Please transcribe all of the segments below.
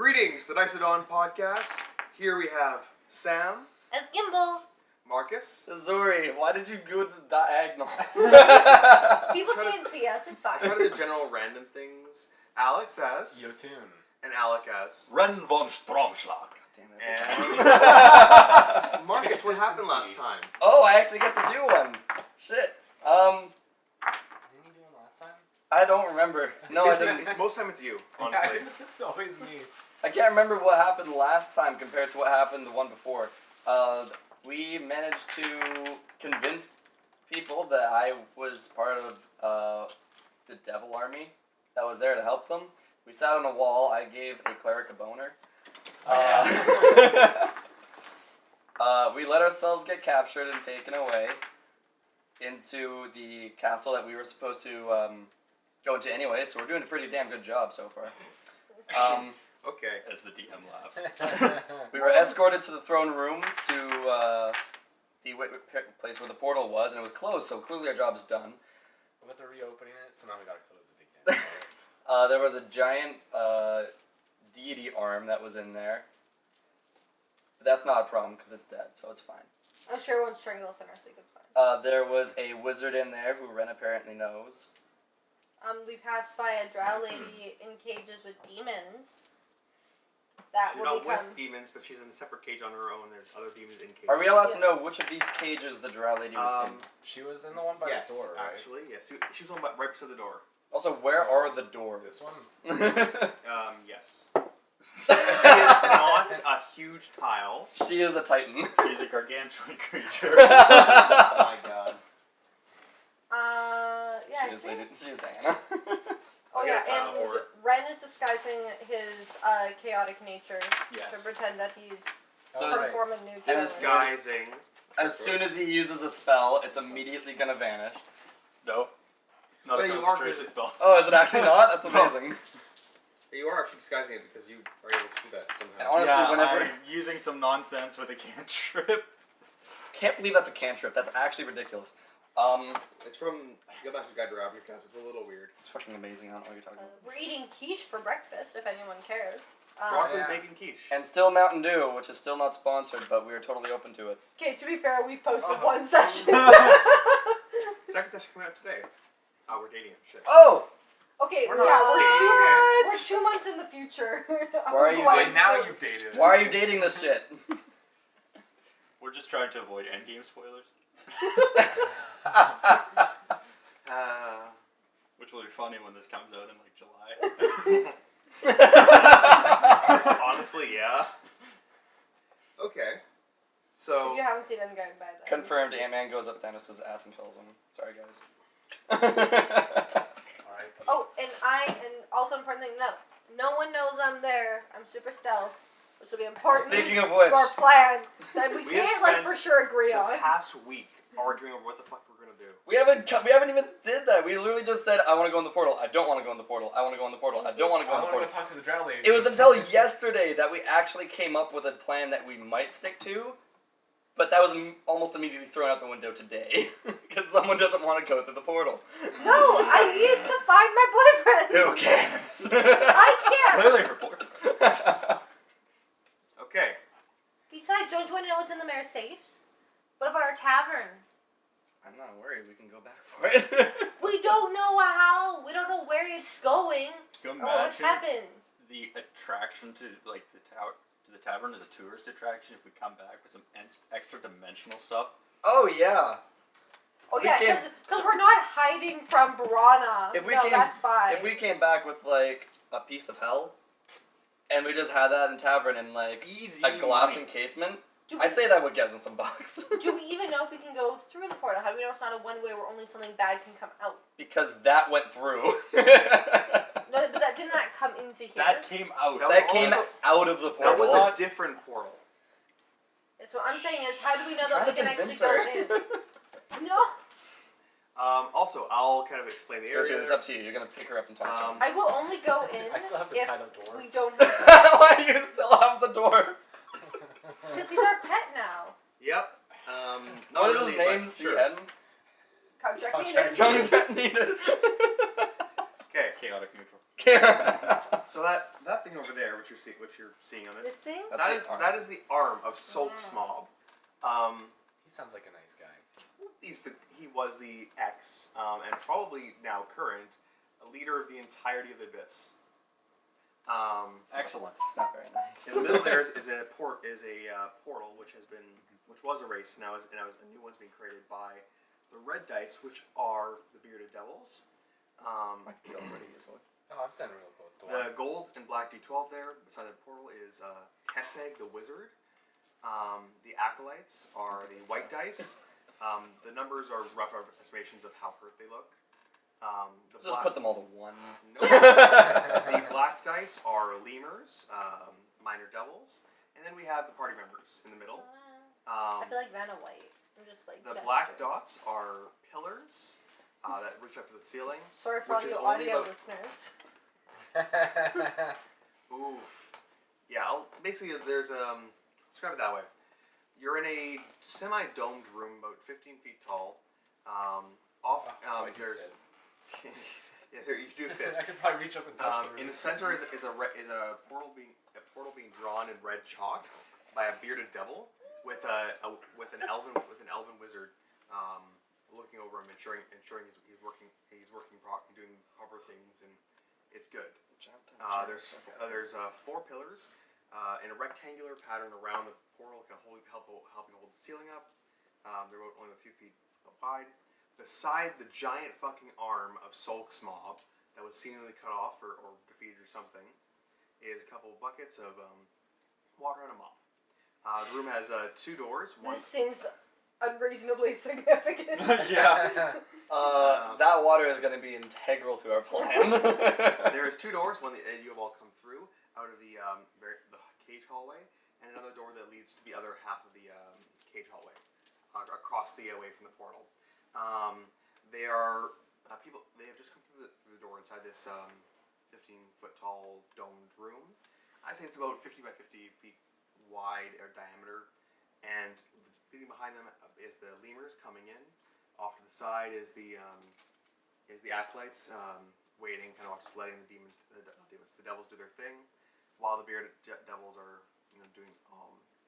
Greetings, the Nicedon podcast. Here we have Sam. As Gimble. Marcus. Zuri, why did you go the diagonal? People can't see us, it's fine. Part of the general random things. Alex as. Yotun. And Alec as. Ren von Stromschlag. Damn it. And Marcus, what happened last time? Oh, I actually get to do one. Shit. Didn't you do one last time? I don't remember. No, I didn't. Most time it's you, honestly. It's always me. I can't remember what happened last time compared to what happened the one before. We managed to convince people that I was part of the devil army that was there to help them. We sat on a wall. I gave a cleric a boner. We let ourselves get captured and taken away into the castle that we were supposed to go into anyway, so we're doing a pretty damn good job so far. Okay. As the DM laughs. We were escorted to the throne room to the place where the portal was, and it was closed, so clearly our job is done. But they're reopening it, so now we gotta close it again. There was a giant deity arm that was in there. But that's not a problem, because it's dead, so it's fine. I'm sure it won't strangle us in our sleep, it's fine. There was a wizard in there who Ren apparently knows. We passed by a drow lady in cages with demons. That She's will not become... with demons, but she's in a separate cage on her own. There's other demons in cages. Are we allowed to know which of these cages the drow lady was in? She was in the one by yes, the door, right? actually, yes. She was on right beside the door. Also, where are the doors? This one? Yes. She is not a huge tile. She is a titan. She's a gargantuan creature. Oh my god. yeah, She is Diana. Oh I yeah, got a tile and for it. Ren is disguising his chaotic nature to Yes. pretend that he's So some right. form of new And Disguising. As soon as he uses a spell, it's immediately gonna vanish. No. It's not Well, a you are concentration good. spell. Oh, is it actually not? That's amazing. You are actually disguising it because you are able to do that somehow. Honestly, yeah, whenever- I'm using some nonsense with a cantrip. Can't believe that's a cantrip. That's actually ridiculous. It's from Guildmaster's Guide to Ravnica. It's a little weird. It's fucking amazing. I don't know what you're talking about. We're eating quiche for breakfast, if anyone cares. Broccoli yeah. bacon quiche. And still Mountain Dew, which is still not sponsored, but we are totally open to it. Okay, to be fair, we posted Uh-huh. one session. Second session coming out today. Oh, we're dating it. Shit. Oh! Okay, We're not yeah, dating we're 2 months in the future. Why are you Wait, now you've dated. Why are you dating this shit? We're just trying to avoid endgame spoilers. Which will be funny when this comes out in like July. Honestly, yeah. Okay. So. If you haven't seen Endgame by then. Confirmed, Ant-Man goes up Thanos' ass and kills him. Sorry, guys. Alright. Oh, and also important thing to note, no one knows I'm there. I'm super stealth, which will be important Speaking of which, to our plan that we We have can't like spent for sure agree the on. past week arguing over what the fuck we're gonna do. we haven't even did that. We literally just said, I want to go in the portal. I don't want to go in the portal. I want to go in the portal. I don't want to go I in the want to portal. go talk to the drow lady. It was until yesterday that we actually came up with a plan that we might stick to, but that was almost immediately thrown out the window today because someone doesn't want to go through the portal. No, I need to find my boyfriend. Who cares? I can't. Clearly her boyfriend. Okay. Besides, don't you want to know what's in the mayor's safes? What about our tavern? I'm not worried. We can go back for it. We don't know how. We don't know where he's going Can you or what imagine happened. the attraction to like the tower to the tavern as a tourist attraction if we come back with some extra dimensional stuff? Oh yeah. Oh We yeah, can't- because we're not hiding from Brana. If we no, came- that's fine. If we came back with like a piece of hell, and we just had that in tavern in like Easy a glass money. encasement, do, I'd say that would get them some bucks. do we even know if we can go through the portal? How do we know it's not a one-way where only something bad can come out? Because that went through. No, but that did not come into here. That came out. That came Also- out of the That portal. was a different portal. So what I'm saying is, how do we know Try that we to can actually convince go her. in? No, Also, I'll kind of explain the area. It's up to you. You're gonna pick her up and toss her. I will only go in I still have the if tied up door. we don't have. Why do you still have the door? Because he's our pet now. Yep. Not What is really, his name? but sure. CN? Contract Contract needed. Contract needed. Okay. Chaotic neutral. So that thing over there, what you're seeing on This this, thing? That's the that is the arm of Sulk's mob. He sounds like a nice guy. He was the ex, and probably now current, leader of the entirety of the Abyss. Excellent. It's not very nice. In the middle there is a portal which was erased, and now a new one's being created by the red dice, which are the bearded devils. I can kill pretty easily. Oh, I'm standing real close to one. The gold and black D12 there beside the portal is Teseg the wizard. The acolytes are the white dice. The numbers are rough estimations of how hurt they look. Just put them all to one. No. The black dice are lemurs, minor devils, and then we have the party members in the middle. I feel like Vanna White. I'm just like The gesturing. black dots are pillars that reach up to the ceiling. Sorry for all which is you only audio about- listeners. Oof. Yeah, basically there's describe it that way. You're in a semi-domed room about 15 feet tall. So I do There's fit. yeah, there you do fit. I could probably reach up and touch the In room. the center is a portal being drawn in red chalk by a bearded devil with an elven wizard looking over him, ensuring he's working doing proper things, and it's good. There's 4 pillars in a rectangular pattern around the portal, helping hold the ceiling up. They're only a few feet wide. Beside the giant fucking arm of Sulk's mob that was seemingly cut off or defeated or something, is a couple of buckets of water and a mop. The room has 2 doors. One. This seems unreasonably significant. Yeah. That water is going to be integral to our plan. There's 2 doors. One that you have all come through out of the cage hallway, and another door that leads to the other half of the cage hallway, across the away from the portal. They are people. They have just come through the door inside this 15-foot tall domed room. I'd say it's about 50 by 50 feet wide or diameter, and leading behind them is the lemurs coming in. Off to the side is the acolytes waiting, kind of just letting the devils do their thing, while the bearded devils are doing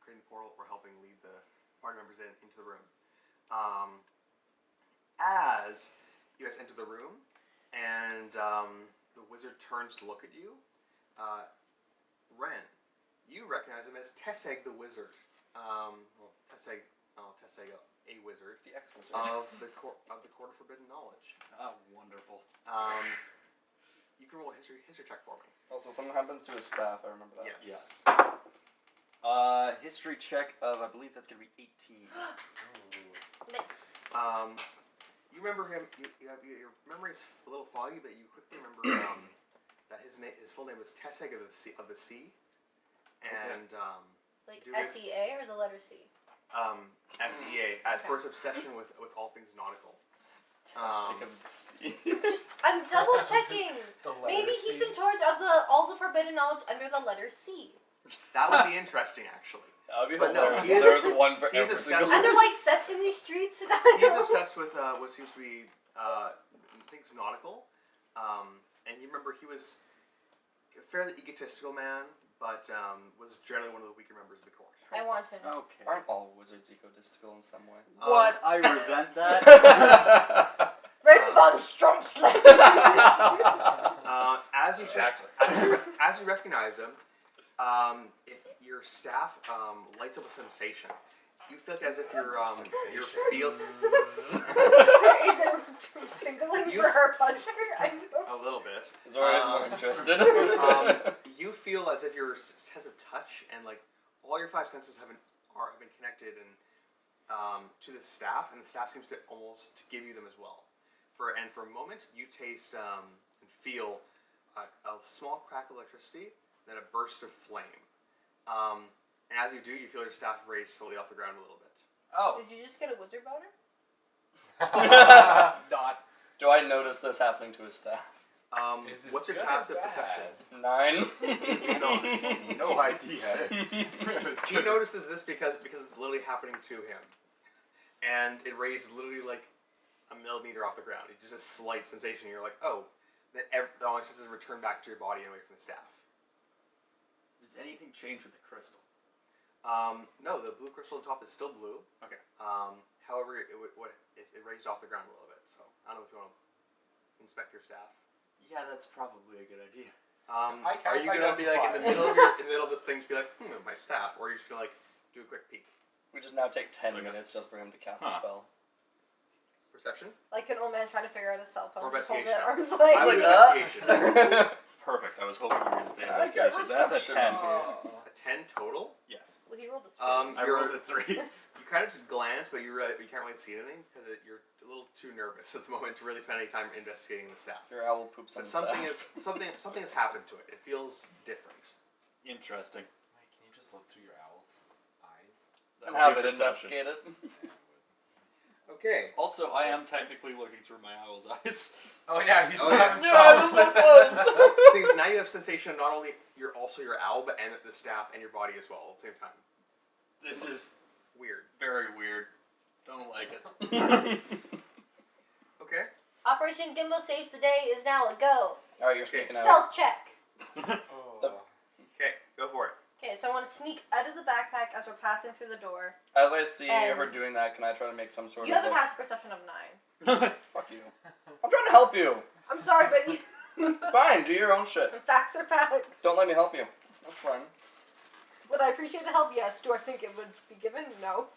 creating the portal or helping lead the party members into the room. As you guys enter the room, and the wizard turns to look at you, Ren, you recognize him as Teseg the wizard. Teseg, a wizard. The ex-wizard. Of the Court of Forbidden Knowledge. Oh, wonderful. You can roll a history check for me. Also, something happens to his staff. I remember that. Yes. History check of, I believe that's going to be 18. Nice. You remember him. Your memory is a little foggy, but you quickly remember that his full name was Teseg of the Sea, and Like do this- SEA or the letter C? SEA. At first, obsession with all things nautical. Teseg of the Sea. I'm double checking. The letter Maybe C. he's in charge of all the forbidden knowledge under the letter C. That would be interesting, actually. That would be But no, hilarious. he is- There was one for he's every obsessed single. Under like Sesame Street He's scenario. obsessed with what seems to be things nautical, and you remember he was a fairly egotistical man, but was generally one of the weaker members of the court. I want him. Okay. Aren't all wizards egotistical in some way? What? I resent that. Red von Strumpsland. As you Exactly. as you recognize him, if your staff lights up a sensation, you feel like as if your feel Is it tingling for her pleasure? I know. a little bit. Zora's more interested. You feel as if your sense of touch and like all your 5 senses have been connected and to the staff, and the staff seems to almost to give you them as well. For a moment, you taste and feel a small crack of electricity, then a burst of flame. And as you do, you feel your staff raise slowly off the ground a little bit. Oh. Did you just get a wizard boner? Not. Do I notice this happening to his staff? Is this What's your good or passive bad? perception? 9. You do not. No idea. He notices this because it's literally happening to him, and it raised literally like a millimeter off the ground. It's just a slight sensation. You're like, oh, then all it does is return back to your body and away from the staff. Does anything change with the crystal? No, the blue crystal on top is still blue. Okay. However, it raised off the ground a little bit. So I don't know if you want to inspect your staff. Yeah, that's probably a good idea. Are you gonna be like in the middle of this thing, to be like, my staff, or are you just gonna like do a quick peek? We just now take 10 minutes just for him to cast a spell. Perception Like an old man trying to figure out his cell phone. or Just hold investigation? it at arm's I length. would do Like, investigation. Perfect. I was hoping you were going to say I got investigation. That's a reception. 10. A 10 total. Yes. Well, he rolled a 3. I rolled a 3. You kind of just glance, but you can't really see anything because you're a little too nervous at the moment to really spend any time investigating the staff. Your owl poops on But the staff. something has happened to it. It feels different. Interesting. Mike, can you just look through your owl's eyes? And That have would it be perception. investigated. Okay. Also, I am technically looking through my owl's eyes. Oh yeah, you still yeah. haven't Your eyes are stopped. so close. Things now you have sensation of not only you're your owl, but and the staff and your body as well at the same time. This is Weird. very weird. Don't like it. Okay. Operation Gimble Saves the Day is now a go. Alright, you're speaking out. Stealth check. Oh. Okay. Go for it. Okay, so I want to sneak out of the backpack as we're passing through the door. As I see And- her doing that, can I try to make some sort You of have a like, passive perception of 9. fuck you. I'm trying to help you. I'm sorry, but you, Fine, do your own shit. facts are facts. Don't let me help you. That's fine. Would I appreciate the help? Yes. Do I think it would be given? No.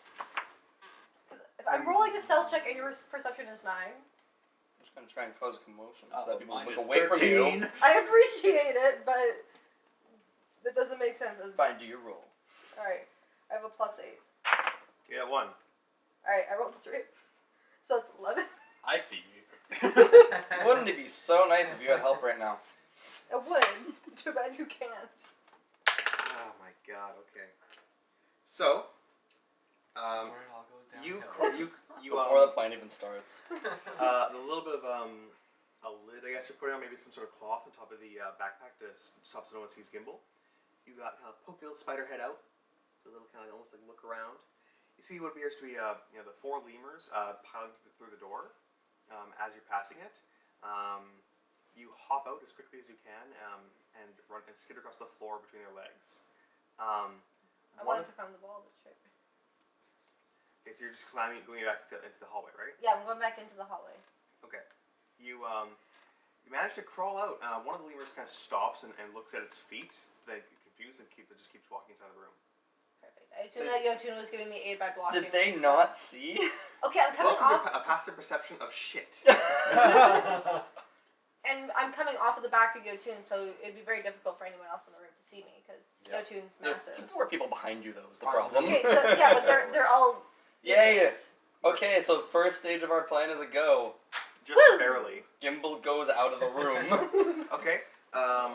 'Cause if I'm rolling a stealth check and your perception is 9, I'm just gonna try and cause commotion so Oh, that people mine look is away from you. 13. I appreciate it, but that doesn't make sense. Fine, do your roll. Alright, I have a +8. You got 1. Alright, I rolled a 3. So it's 11. I see you. Wouldn't it be so nice if you had help right now? It would. Too bad you can't. Oh my god. Okay. So, This is where it all goes downhill. you Before the plane even starts. the little bit of a lid, I guess you're putting on, maybe some sort of cloth on top of the backpack to stop so no one sees Gimble. You got poke your little spider head out, a little kind of almost like look around. You see what appears to be the 4 lemurs piling through the door as you're passing it. You hop out as quickly as you can and run and skid across the floor between their legs. I wanted to climb the wall, but sure. Okay, so you're just climbing, going back into the hallway, right? Yeah, I'm going back into the hallway. Okay. You manage to crawl out. One of the lemurs kind of stops and looks at its feet. Then confused and just keeps walking inside the room. Perfect. I assume that Yotun was giving me aid by blocking. Did they me, so- not see? Okay, I'm coming Welcome off, to a passive perception of shit. and I'm coming off of the back of Yotun, so it'd be very difficult for anyone else in the room to see me because Yeah. Yotun's There's massive. 4 people behind you though, is the Probably. problem. Okay, so yeah, but they're all. Yeah, yeah. idiots. Okay, so the first stage of our plan is a go. Just Woo! barely. Gimble goes out of the room. Okay. The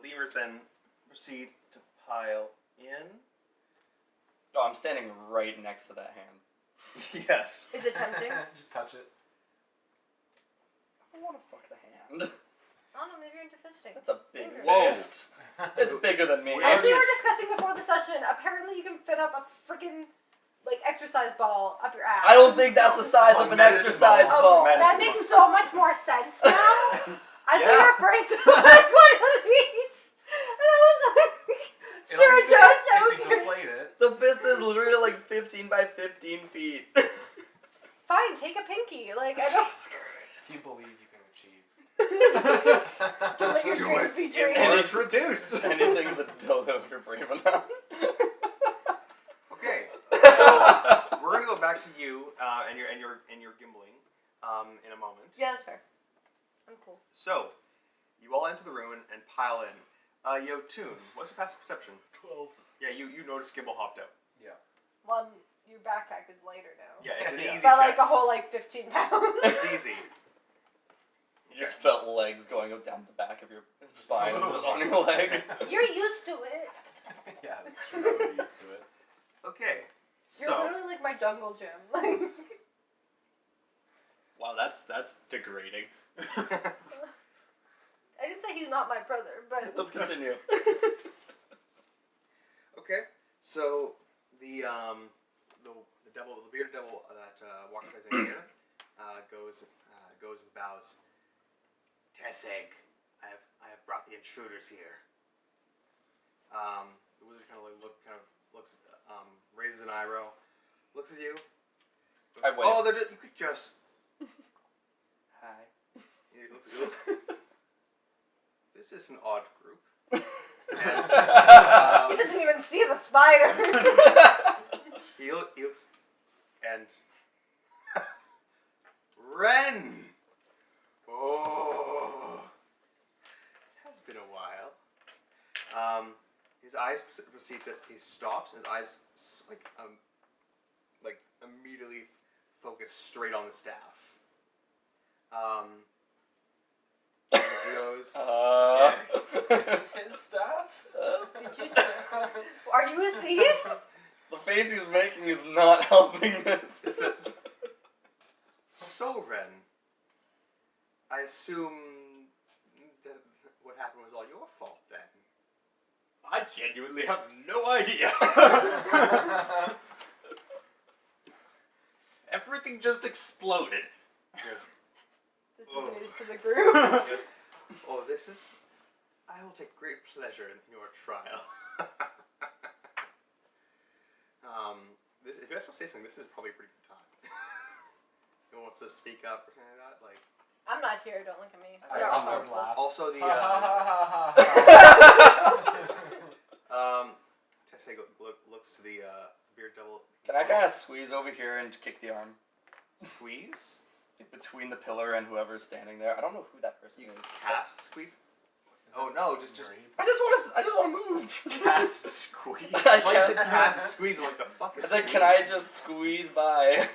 lemurs then proceed to pile in. Oh, I'm standing right next to that hand. Yes. Is it tempting? Just touch it. I want to fuck the hand. I don't know, maybe you're into fisting. That's a big Whoa. fist. It's bigger than me. As we were discussing before the session, apparently you can fit up a freaking exercise ball up your ass. I don't think that's the size A of an medicine exercise ball. ball. Medicine That makes so much more sense now. I think Yeah. you're referring to like what I mean. And I was like, It'll sure, fit Josh, if you okay. deflate it. The fist is literally like 15 by 15 feet. Fine, take a pinky. Like I don't. If you believe you can achieve. Don't let your do dreams it. be dreams. And It's reduced. Anything's a dildo if you're brave enough. Okay. So we're gonna go back to you and your gimbling in a moment. Yeah, that's fair. I'm cool. So you all enter the room and pile in. Yotun, what's your passive perception? 12. Yeah, you noticed Gimble hopped out. Well, your backpack is lighter now. Yeah, it's an Yeah. easy By check. like a whole 15 pounds. It's easy. You just felt legs going up down the back of your spine and just on your leg. You're used to it. Yeah, that's true. I'm used to it. Okay. You're So literally like my jungle gym. Like, Wow, that's degrading. I didn't say he's not my brother, but Let's continue. okay. So the devil, the bearded devil that walks by in here, goes and bows. Teseg, I have brought the intruders here. The wizard kind of looks, raises an eyebrow, looks at you. I Looks, wave. oh, you could just. Hi. He looks. This is an odd group. And He doesn't even see the spider. he looks, and Ren. Oh, it has been a while. His eyes proceed to. He stops. And his eyes like immediately focus straight on the staff. He goes. Is this his staff? Did you? Are you a thief? The face he's making is not helping this. It says, so Ren, I assume that what happened was all your fault then. I genuinely have no idea. Everything just exploded. He goes, This Oh. is news to the group. he goes, oh, this is. I will take great pleasure in your trial. If you guys want to say something, this is probably a pretty good time. No one wants to speak up or something like that. Like, I'm not here. Don't look at me. I'm I'm not gonna responsible. laugh. also the Teseg looks to the beard devil. Can I kind of squeeze over here and kick the arm Squeeze? between the pillar and whoever's standing there? I don't know who that person You is. cast squeeze? Oh no, just I just want to move. Cast squeeze. I like cast the cast squeeze. I'm like the fuck is I said, squeeze? can I just squeeze by?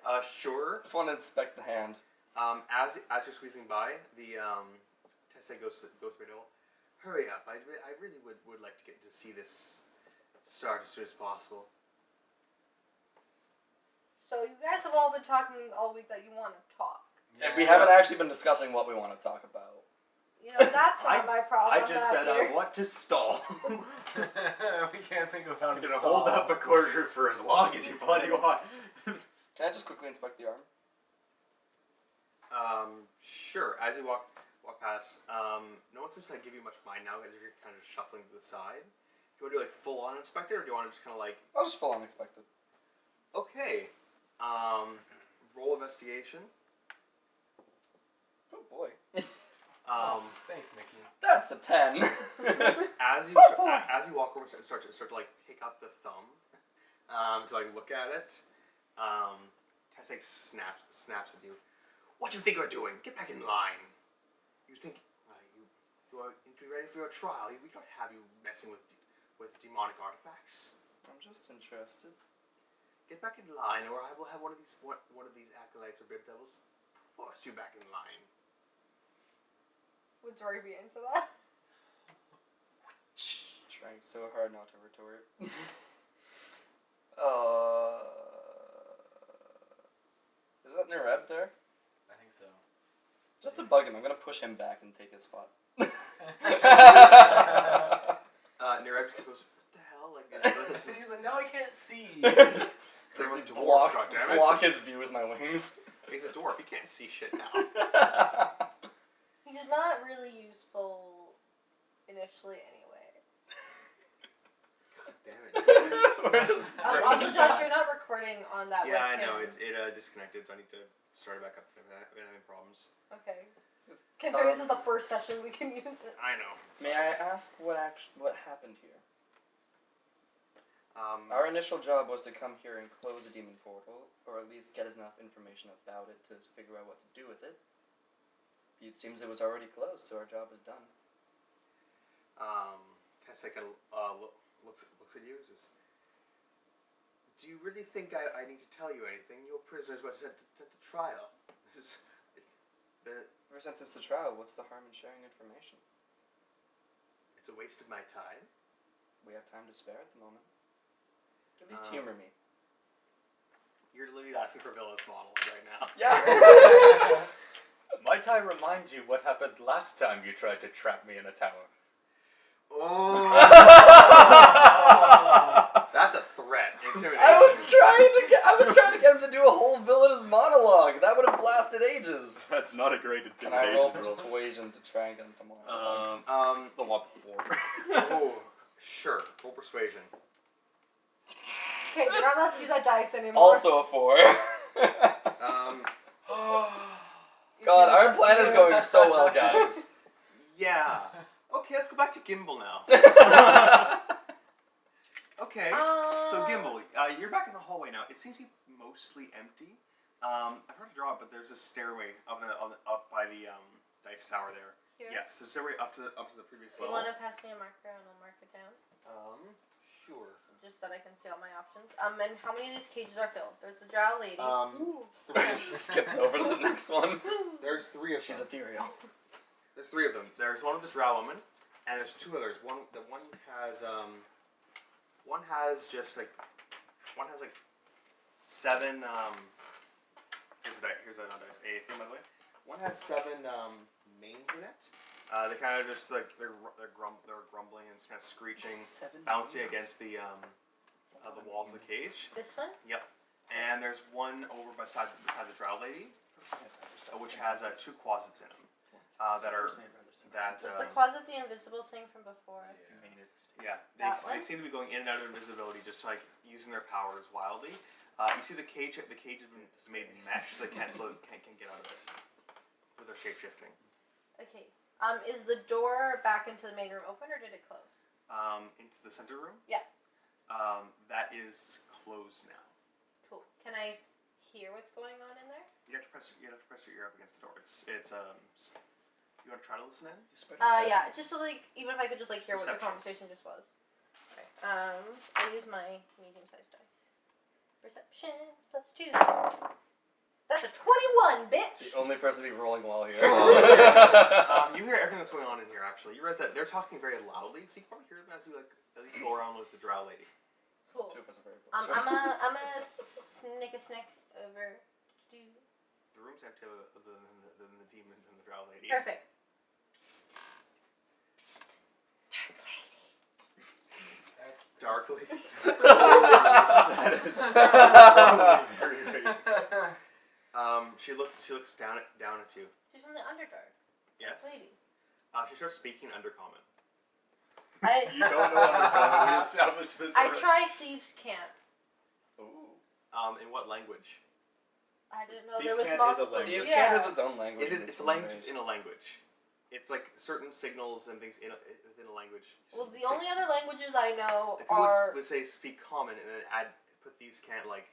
Oh, sure. Just want to inspect the hand. As you're squeezing by, the Teseg goes to Biddle. Hurry up! I really would like to get to see this start as soon as possible. So you guys have all been talking all week that you want to talk. And we haven't actually been discussing what we want to talk about. You know, that's not my problem. I just I'm said not I here. want to stall. We can't think of how I'm to gonna stall. hold up a quarter for as long as you bloody want. Can I just quickly inspect the arm? Sure. As you walk past, no one seems to give you much mind now as you're kind of shuffling to the side. Do you want to do like full on inspect it, or do you want to just kind of like I'll just full unexpected. okay? Roll investigation. Oh boy. Thanks, Mickey. That's a 10. As you walk over, start to like pick up the thumb, to like look at it. Teseg snaps at you. What do you think you're doing? Get back in line. You think you are ready for your trial? We don't have you messing with demonic artifacts. I'm just interested. Get back in line, or I will have one of these acolytes or beard devils force you back in line. Would Dory be into that? Trying so hard not to retort. Is that Nereb there? I think so. Just to bug him, I'm gonna push him back and take his spot. Nereb goes, what the hell? Like, He's like, now I can't see. Seriously, dwarf, block goddammit. block his view with my wings. He's a dwarf. He can't see shit now. He's not really useful initially anyway. God damn it. Guys. We're just Also, Josh, you're not recording on that Yeah, I webcam. know. It disconnected, so I need to start it back up. I've been having problems. Okay. Considering this is the first session, we can use it. I know. May I ask what happened here? Our Our initial job was to come here and close a demon portal, or at least get enough information about it to figure out what to do with it. It seems it was already closed, so our job is done. Teseg looks at you and says, do you really think I need to tell you anything? Your prisoner's about to sent to trial. Ever sentence to trial, what's the harm in sharing information? It's a waste of my time. We have time to spare at the moment. At least humor me. You're literally asking for Villa's monologue right now. Yeah! Might I remind you what happened last time you tried to trap me in a tower? Oh! That's a threat. Intimidation. I was I was trying to get him to do a whole villainous monologue. That would have lasted ages. That's not a great Can I roll intimidation roll. persuasion to try and get him to monologue? The one before. Oh, sure. Roll persuasion. Okay, you're not allowed to use that dice anymore. Also a 4. God, our plan is going so well, guys. Yeah. Okay, let's go back to Gimble now. Okay. So Gimble, you're back in the hallway now. It seems to be mostly empty. I've heard to draw it, but there's a stairway up by the dice tower there. Here? Yes, the stairway up to the previous You level. want to pass me a marker and I'll mark it down? Sure. Just that I can see all my options. And how many of these cages are filled? There's the drow lady. Just skips over to the next one. There's 3 of them. She's ethereal. There's 3 of them. There's one with the drow woman, and there's 2 others. One has just like 7 here's another dice. A thing, by the way. One has 7 mains in it. They kind of just like they're grumbling and kind of screeching, bouncing against the walls of the cage. This one? Yep. And there's one over beside the drow lady, which has 2 closets in them. That Was the closet the invisible thing from before? Yeah, they seem to be going in and out of invisibility, just like using their powers wildly. You see the cage has been made mesh, so they can't get out of it with their shape shifting. Okay. Is the door back into the main room open or did it close? Into the center room. Yeah. That is closed now. Cool. Can I hear what's going on in there? You have to press your ear up against the door. It's You want to try to listen in? Yeah. Just so like even if I could just like hear what the Perception. conversation just was. Okay. I use my medium-sized dice. Perception +2. That's a 21, bitch. The only person to be rolling well here. You hear everything that's going on in here. Actually, you realize that they're talking very loudly, so you can probably hear them as you like at least go around with the drow lady. Cool. 2 of us are very I'm a snick over to. The room's empty other than the demons and the drow lady. Perfect. Psst. Psst. Dark lady. Dark lady. She looks down at you. She's from the Underdark. Yes. Dark lady. She starts speaking Undercommon. You don't know Undercommon. We established this. I try Thieves' Cant. Ooh. In what language? I didn't know Thieves' there was Cant is a multiple. language. Thieves' Yeah. Cant is its own language. It's a language in a language. It's like certain signals and things within a language. Well, the only other languages I know Like people are. would say speak common and then put Thieves' Cant like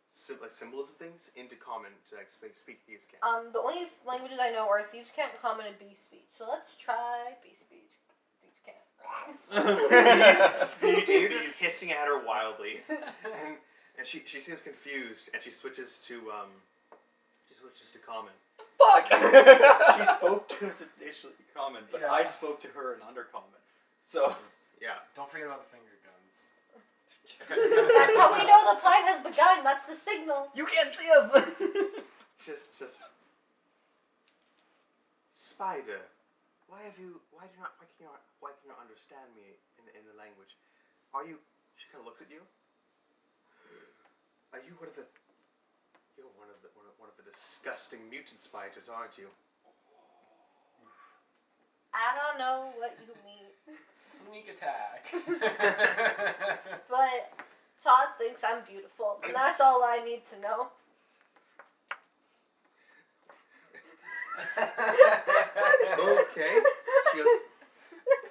symbols and things into common to like speak Thieves' Cant. The only languages I know are Thieves' Cant, Common, and Bee Speech. So let's try Bee Speech. Thieves' Cant. You're just hissing at her wildly, and she seems confused, and she switches to common. Fuck! She spoke to us initially common, but Yeah. I spoke to her in undercommon. So Yeah. Don't forget about the finger guns. That's how we know the plan has begun. That's the signal. You can't see us! She says, Spider, why can you not understand me in the language? She kind of looks at you. Are you one of the disgusting mutant spiders, aren't you? I don't know what you mean. Sneak attack. But Todd thinks I'm beautiful, and that's all I need to know. Okay. She goes,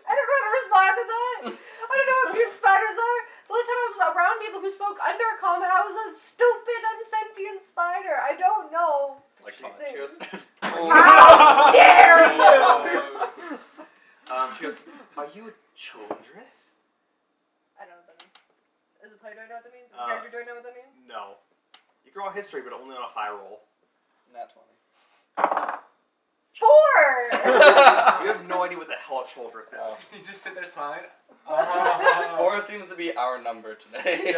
I don't know how to respond to that. I don't know what mutant spiders are. The only time I was around people who spoke Undercommon, I was a stupid, unsentient spider. I don't know. like Todd. she goes, How dare you! she goes, are you a Chodrith? I don't know what that means. As a player, do I know what that means? As a character, do I know what that means? No. You can roll history, but only on a high roll. Nat 20. 4! You have no idea what the hell a Chodrith is. You just sit there smiling. 4 seems to be our number today.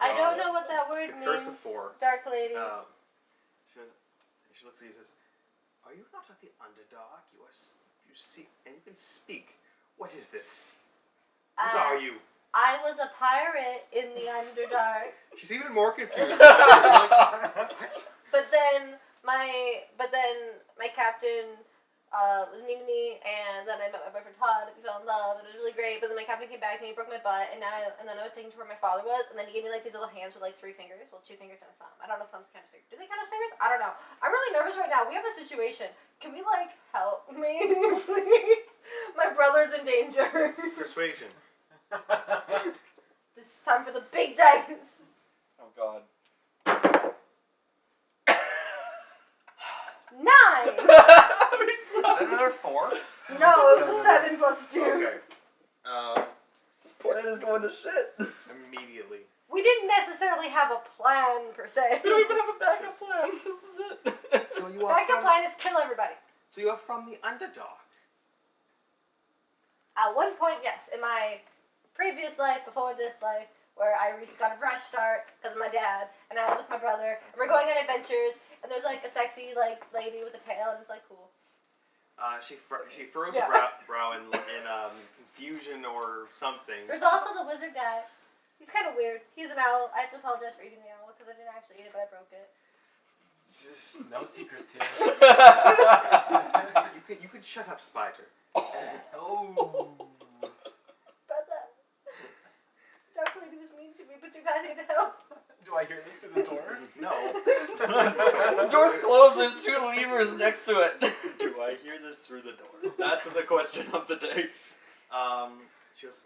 I don't know what that word The means. curse of 4. Dark lady. She looks at you and says, are you not of the Underdark? You see, and you can speak. What is this? What are you? I was a pirate in the Underdark. She's even more confused. What? But then my captain was mean to me, and then I met my boyfriend Todd, and we fell in love, and it was really great. But then my captain came back and he broke my butt, and then I was taken to where my father was, and then he gave me like these little hands with like 3 fingers, well 2 fingers and a thumb. I don't know if thumbs count as fingers. Do they count as fingers? I don't know. I'm really nervous right now. We have a situation. Can we like help me, please? My brother's in danger. Persuasion. This is time for the big dice. Oh god. 9. Is that another 4? No, it was a 7 plus 2. Okay. This plan is going to shit. Immediately. We didn't necessarily have a plan per se. We don't even have a backup plan. This is it. So you are Backup from, plan is kill everybody. So you are from the Underdark. At one point, yes. In my previous life, before this life, where I got a fresh start because of my dad, and I'm with my brother, and we're going on adventures, and there's like a sexy like lady with a tail, and it's like cool. She furrows Yeah. her brow in confusion or something. There's also the wizard guy. He's kind of weird. He's an owl. I have to apologize for eating the owl because I didn't actually eat it, but I broke it. Just, No secrets here. you could shut up, Spider. Oh. Brother. Dark lady was mean to me, but you guys need help. Do I hear this through the door? No. The door's closed, there's 2 levers next to it. Do I hear this through the door? That's the question of the day. She goes,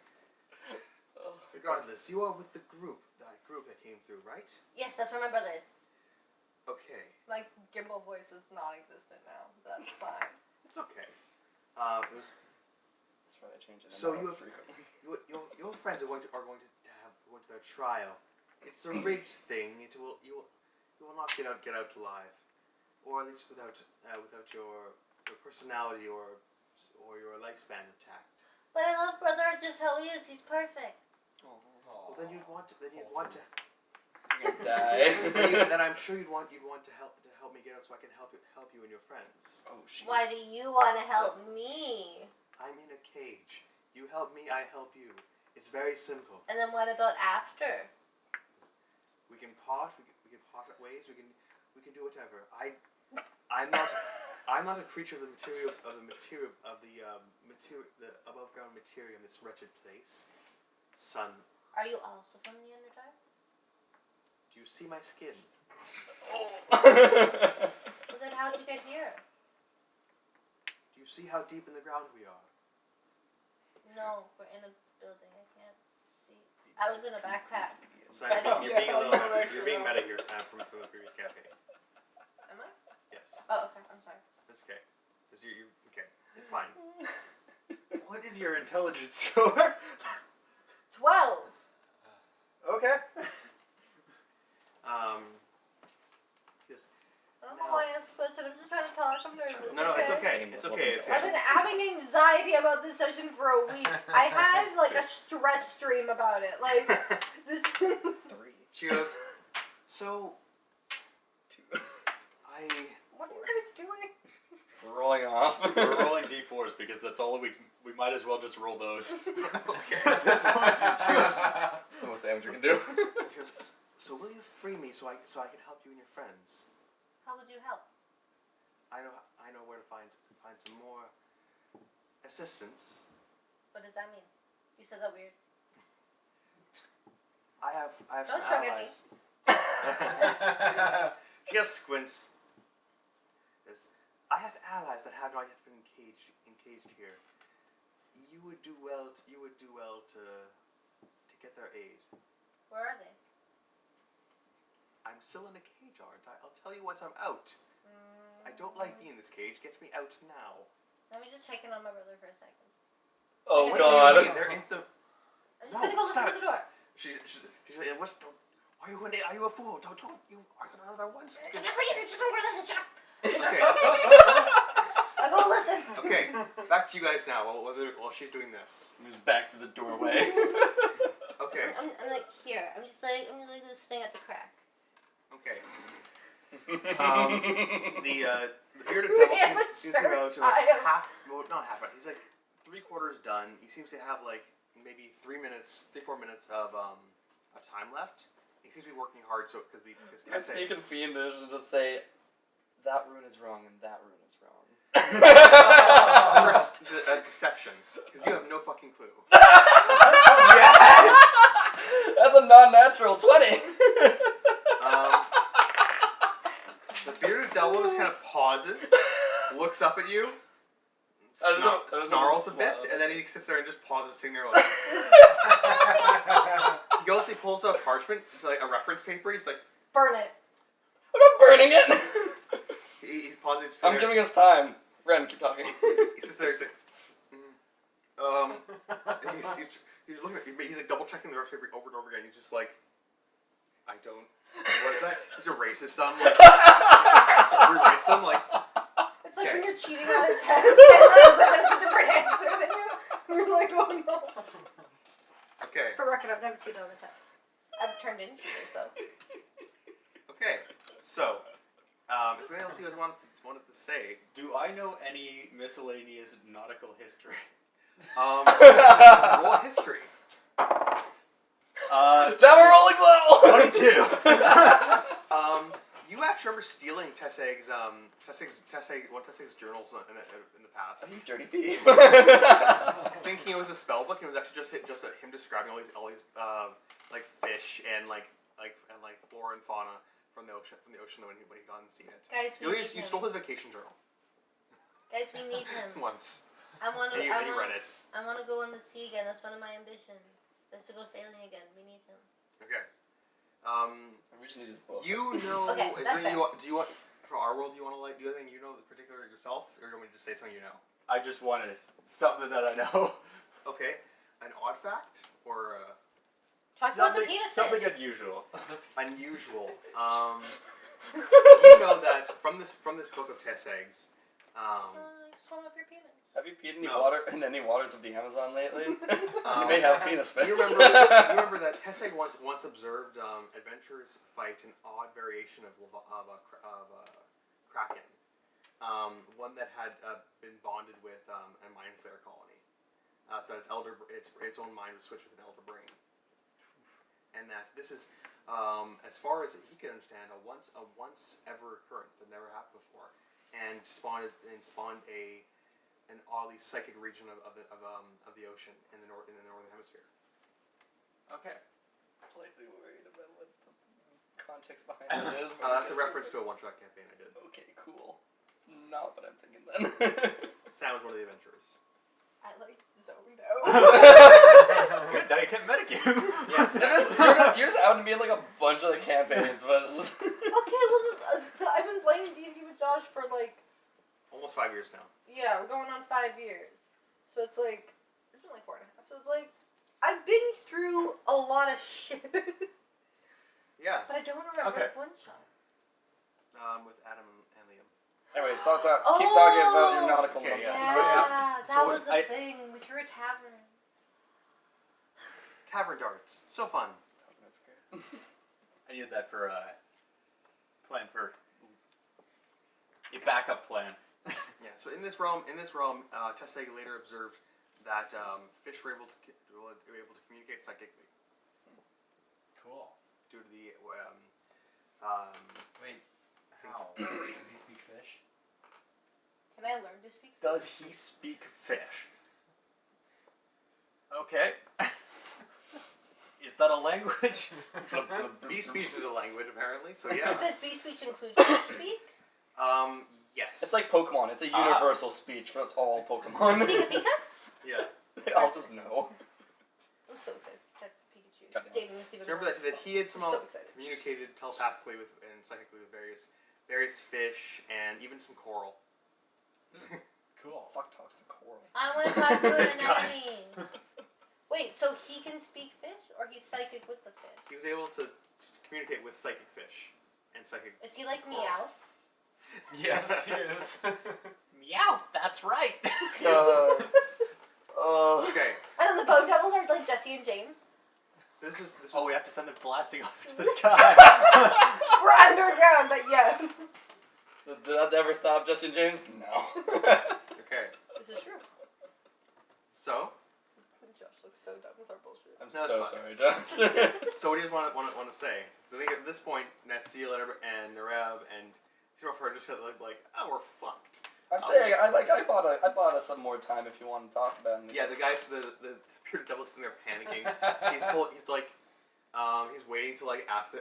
regardless, you are with that group that came through, right? Yes, that's where my brother is. Okay. My Gimble voice is non-existent now. That's fine. It's okay. It was, That's why I changed it. so your friends are going to their trial. It's a rigged thing. You will not get out alive, or at least without your personality or your lifespan intact. But I love brother just how he is. He's perfect. Well, then you'd want to. You're gonna die. Then I'm sure you'd want to help me get out so I can help you and your friends. Oh shit. Why do you want to help me? I'm in a cage. You help me, I help you. It's very simple. And then what about after? We can part. We can part ways. We can do whatever. I'm not a creature of the above ground material in this wretched place. Son, Are you also from the Underdark? do you see my skin? Well, then how'd you get here? Do you see how deep in the ground we are? No, we're in a building. I can't see. I was in a backpack. Sam, I don't you're being a know. little. Actually, You're being no. meta here, Sam, from the previous cafe. Am I? Yes, Oh, okay. I'm sorry. that's okay. Cause you're okay. It's fine. What is your intelligence score? 12. Okay. Yes. I don't know why I asked the question. I'm just trying to talk. I'm nervous. No, it's okay. It's okay. It's I've okay. been having anxiety about this session for a week. I had like a stress stream about it. Like this. 3. She goes. So 2. What are you guys doing? We're rolling off. We're rolling d4s because that's all we might as well just roll those. okay. This one. She goes. It's the most damage you can do. She goes. So will you free me so I can help you and your friends? How would you help? I know where to find some more assistance. What does that mean? You said that weird. I have Don't some shrug at me. allies. She just squints. Yes. I have allies that have not yet been encaged here. You would do well to get their aid. Where are they? I'm still in a cage, aren't I? I'll tell you once I'm out. I don't like being in this cage. Get me out now. Let me just check in on my brother for a second. Oh What do god. What do you mean? They're in the. I'm just No, gonna go listen stop to the door. She's like, what? Are you a fool? Don't you are you another once? Okay. I go listen. Okay. Back to you guys now. While she's doing this. Moves back to the doorway. Okay. I'm like here. I'm just like this thing at the crack. Okay. The bearded devil seems to go to I am- half. Well, not half. Right. He's like 3/4 done. He seems to have like maybe 4 minutes of time left. He seems to be working hard, so because I sneak in fiendish and just say, that rune is wrong and that rune is wrong. Deception, because you have no fucking clue. Yes! That's a non-natural 20. The bearded devil just kind of pauses, looks up at you, snarls a bit, and then he sits there and just pauses, sitting there like. He goes, he pulls out parchment, it's like a reference paper. He's like, Burn it. I'm not burning it. he pauses. I'm giving us time. Ren, keep talking. He sits there. He's like, and he's looking at. He's like double checking the reference paper over and over again. He's just like, I don't. What is that? He's erases some. Like, erase them. Like. It's like Okay. when you're cheating on a test and like presents a different answer than you. We're like, oh no. Okay. For record, I've never cheated on a test. I've turned in cheaters though. Okay. So, is there anything else you guys wanted to say? Do I know any miscellaneous nautical history? Roll history. Java rolling low. 22. You actually remember stealing Teseg's journals in the past. You dirty thief. Thinking it was a spell book, and it was actually just him describing all these like fish and like flora and fauna from the ocean when he got and seen it. Guys, we need You him. stole his vacation journal Guys, we need him. once. I want And to. you read it. I want to go on the sea again. That's one of my ambitions. Is to go sailing again. We need him. Okay. We just need his book. You know, Okay, is that's there do you want from our world? Do you want to do you think you know the particular yourself, or do you want me to just say something you know? I just wanted something that I know. Okay, an odd fact or Talk about the penis. Something unusual. unusual. You know that from this book of Teseg's. Swim up your penis. Have you peed No. in any waters of the Amazon lately? You may have penis fish. You remember that Teseg once observed adventurers fight an odd variation of kraken, one that had been bonded with a mind flare colony, so that its own mind was switched with an elder brain, and that this is as far as he can understand a once ever occurrence that never happened before, and spawned an oddly psychic region of the ocean in the northern hemisphere. Okay. Slightly worried about what the context behind it is. That's a reference to a one-shot campaign I did. Okay, cool. It's not what I'm thinking then. Sam was one of the adventurers. I like zoned out. Good, now you can metagame. Yes, You're just out to be in like a bunch of the campaigns, but it's just... Okay, well, I've been playing D&D with Josh for like, almost 5 years now. yeah, we're going on 5 years. So it's like, it's been like 4.5. So it's like, I've been through a lot of shit. Yeah. But I don't remember Okay. one shot. With Adam and Liam. Anyways, keep talking about your nautical Okay, nonsense. Yeah, that So was a thing. We threw a tavern. Tavern darts. So fun. That's great. I needed that for plan for a backup plan. Yeah. So in this realm, Teseg later observed that fish were able to communicate psychically Cool. due to the Wait, how? Does he speak fish? Can I learn to speak? Does he speak fish? Okay. Is that a language? bee speech is a language apparently. So yeah. Does bee speech include fish speak? Yes. It's like Pokemon. It's a universal speech for all Pokemon. Pika Pika? Yeah. They all just know. I'm so excited. That Pikachu. Goddamn. Dating this even So remember that he had I'm somehow so excited. communicated telepathically and psychically with various fish and even some coral. Cool. Fuck talks to coral. I want to talk to This an guy. enemy. Wait, so he can speak fish, or he's psychic with the fish? He was able to communicate with psychic fish and psychic. Is he like Meowth? Yes, he is. Meow, that's right. Okay. And then the Bone Devils are like Jesse and James. So this was Oh, we have to send them blasting off into the sky. We're underground, but yes. Did that ever stop Jesse and James? No. okay. This is true. So Josh looks so done with our bullshit. I'm No, so it's sorry, Josh. So what do you guys want to say? Because I think at this point, Netseal and Nareb and Zero for just look like, oh, we're fucked. I'm saying I bought us some more time if you want to talk about it. Yeah, the guy, the pure devil sitting there panicking. He's waiting to like ask the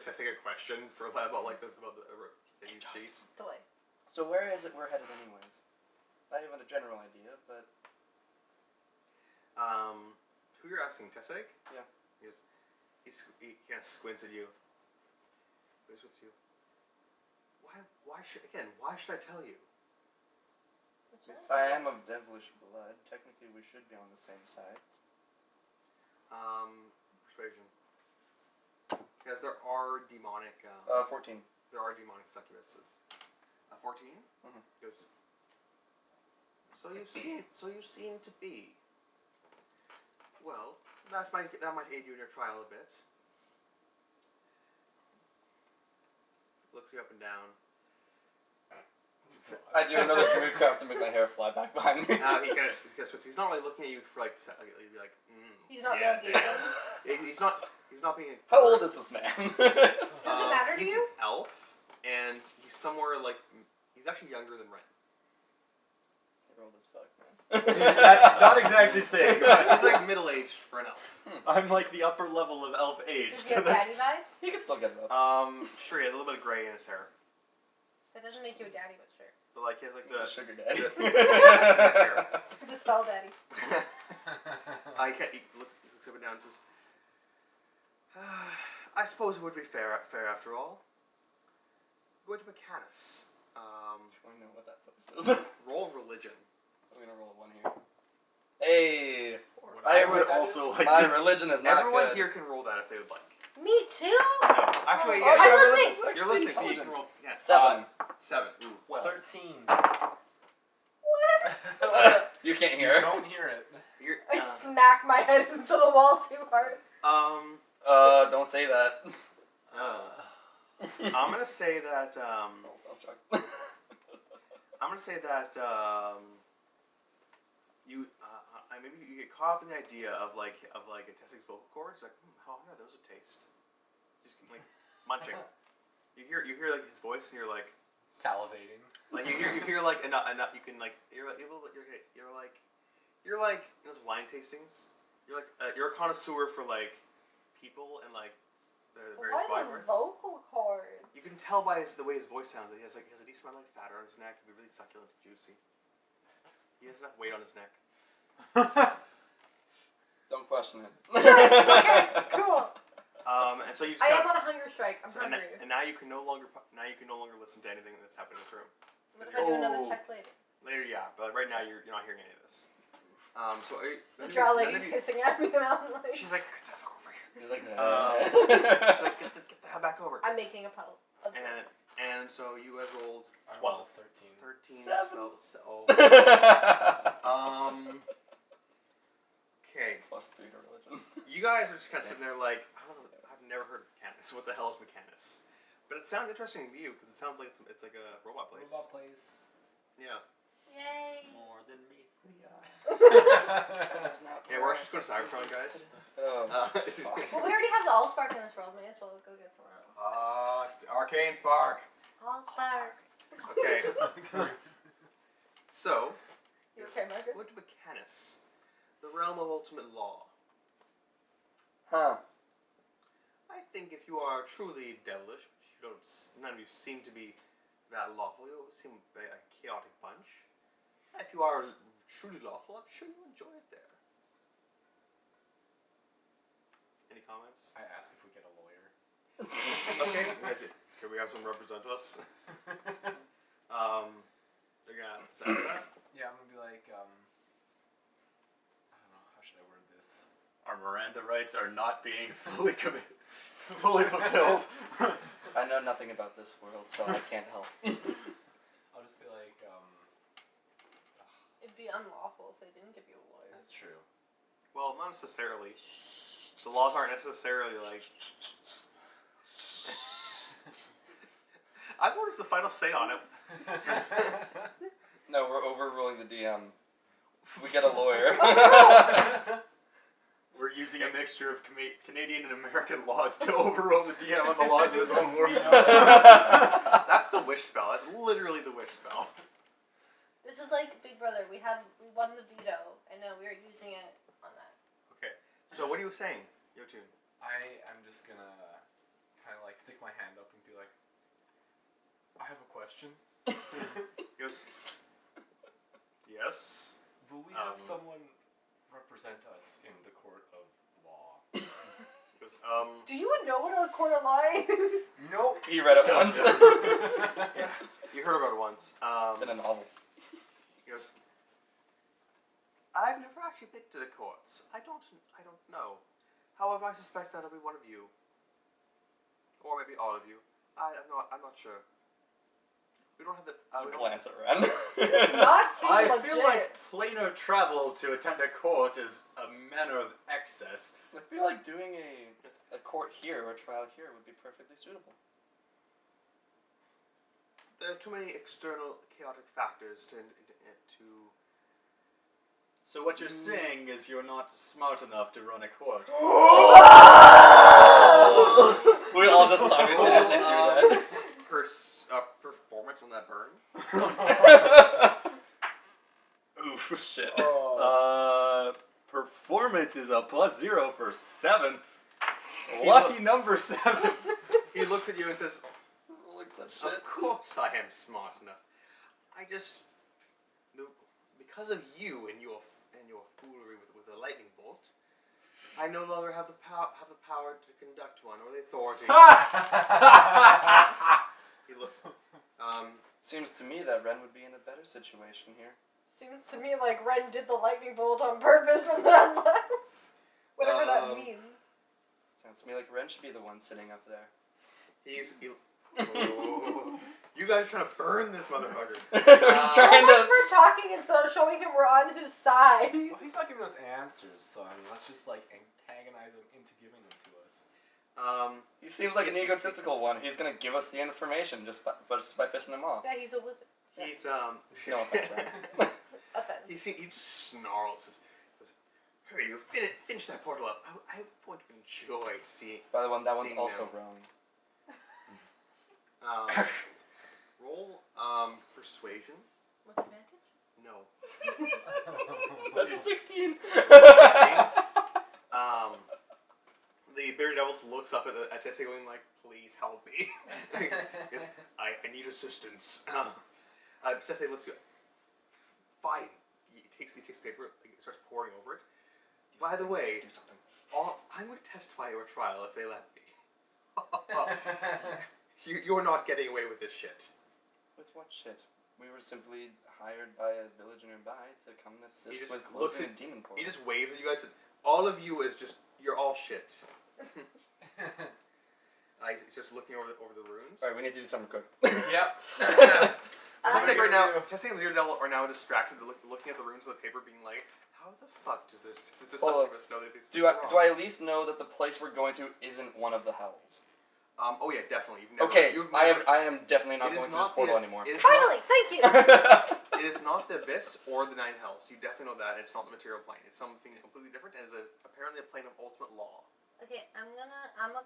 Teseg a question for about the sheet. Delay. So where is it we're headed anyways? Not even a general idea, but Who you're asking, Teseg? Yeah. He kind of squints at you. Goes with you. Why should I tell you? I am of devilish blood. Technically, we should be on the same side. Persuasion. Because there are demonic. 14. There are demonic succubuses. 14. Mhm. Goes. So you seem to be. Well, that might aid you in your trial a bit. Looks you up and down. I do another druid craft to make my hair fly back behind me. He kind of switches. He's not really looking at you for like. He'd be like, He's not yeah, real dude. He's not being. How old is this man? Does it matter to he's you? an elf, and he's somewhere like he's actually younger than Ren. You're old as fuck, man. That's not exactly saying. He's like middle aged for an elf. I'm like the upper level of elf age. Does he So have that's daddy vibes? He can still get it up. Sure, he has a little bit of gray in his hair, That doesn't make you a daddy, but sure. but like he has like He's a the. sugar daddy. It's a spell daddy. He looks up and down and says, I suppose it would be fair after all. Go to Mechanus. I know what that place is. Roll religion. I'm gonna roll a 1 here. Hey! I would also like My to. religion is not Everyone good. here can roll that if they would like. Me too? No, actually, Oh, yeah, I'm you're listening. It's You're actually listening, so you can intelligence. roll. Yeah. 7. 7. Ooh, 12. 13. You can't You hear it. don't hear it. You're, I smack my head into the wall too hard. Don't say that. I'm gonna say that. I'll check. I'm gonna say that. You. Maybe you get caught up in the idea of like a Teseg's vocal cords. Like, how are those a taste? Just like munching. You hear like his voice, and you're like. Salivating. Like you hear like enough. You can like you're like those wine tastings. You're a connoisseur for like people and like the various What wine a words. vocal cord. You can tell by the way his voice sounds that he has a decent amount of like fat on his neck. He'd be really succulent and juicy. He has enough weight on his neck. Don't question it. Okay, cool. And so you just I am kinda- on a hunger strike. I'm so- and, hungry. and now you can no longer listen to anything that's happening in this room. What if I do another Oh. check later? Later, yeah, but right now you're not hearing any of this. So are you, The drow lady's hissing at me and I'm like... She's like, get the fuck over here. He's like, She's like, get the hell back over. I'm making a puddle. of And so you have rolled I 12. rolled 13. 13, 7. 12, so, okay. Plus 3 to religion. You guys are just kind of sitting there like, I don't know, I've never heard of Mechanus. What the hell is Mechanus? But it sounds interesting to you because it sounds like it's like a robot place. Robot place. Yeah. Yay. More than meets the eye. Yeah, we're actually going to Cybertron, guys. Oh, fuck. Well, we already have the Allspark in this world. May as well go get someone else. Arcane Spark. Allspark. Okay. So, You okay, Marcus? what to Mechanus? The realm of ultimate law. Huh. I think if you are truly devilish, which you don't, none of you seem to be that lawful, you seem a chaotic bunch. If you are truly lawful, I'm sure you'll enjoy it there. Any comments? I ask if we get a lawyer. Okay. Can we have some represent us? They're gonna ask that. Yeah, I'm gonna be like, I don't know, how should I word this? Our Miranda rights are not being fully fulfilled. I know nothing about this world, so I can't help. I'll just be like, It'd be unlawful if they didn't give you a lawyer. that's true. Well, not necessarily. The laws aren't necessarily like. I voted the final say on it. No, we're overruling the DM. We get a lawyer. We're using a mixture of Canadian and American laws to overrule the DM on the laws of his own world. That's the wish spell. That's literally the wish spell. This is like Big Brother. We won the veto, and now we are using it on that. Okay. So what are you saying, Yotun? I am just gonna kind of like stick my hand up and be like, I have a question. Yes. Yes. Will we have someone represent us in the court of law? Do you know what a court of law is? Nope. He read it once. Yeah, you heard about it once. It's in a novel. He goes, I've never actually been to the courts. I don't know. However, I suspect that'll be one of you, or maybe all of you. I'm not sure. We don't have the. Just glance at Ren. Does not seem I legit. feel like planar travel to attend a court is a manner of excess. I feel like doing a court here or a trial here would be perfectly suitable. There are too many external chaotic factors to. So what you're saying is you're not smart enough to run a court. We all just simultaneously do that. Performance on that burn. Oof, shit. Performance is a +0 for 7. Lucky number 7. He looks at you and says, Looks at shit. "Of course I am smart enough. I just, because of you and your foolery with a lightning bolt, I no longer have the power to conduct one or the authority." He looks. Seems to me that Ren would be in a better situation here. Seems to me like Ren did the lightning bolt on purpose from that left. Whatever that means. Sounds to me like Ren should be the one sitting up there. You guys are trying to burn this motherfucker. We're just So trying much to. for talking and so showing him we're on his side. Well, he's not giving us answers, so I mean, let's just like antagonize him into giving them to us. He seems like an egotistical one. He's gonna give us the information just by pissing him off. Yeah, he's a wizard. He's No offense, Ren. Offense. He just snarls. Says, "Hurry, you finish that portal up. I want to enjoy seeing." By the way, that one's seeing also them. wrong. Roll persuasion. With advantage? No. That's a 16. The Berry Devils looks up at Teseg going like, "Please help me." He goes, I need assistance. Teseg looks at you. Fine. He takes the paper, starts pouring over it. By the way, Do something. I'm going to testify at your trial if they let me. You're not getting away with this shit. With what shit? We were simply hired by a village nearby to come and assist He just with looks closing at- a demon portal. He just waves at you guys. All of you is just, you're all shit. He's just looking over the runes. Alright, we need to do something quick. Yep. Teseg right now, Teseg and the Devil are now distracted, looking at the runes on the paper, being like, "How the fuck does this Hold some of us know that this is Do wrong?" I at least know that the place we're going to isn't one of the hells? Oh yeah, definitely. I am definitely not It is going through this not portal the- anymore. It is Finally, thank you. It is not the abyss or the nine hells. You definitely know that. It's not the material plane. It's something completely different, and is apparently a plane of ultimate law. Okay, I'm gonna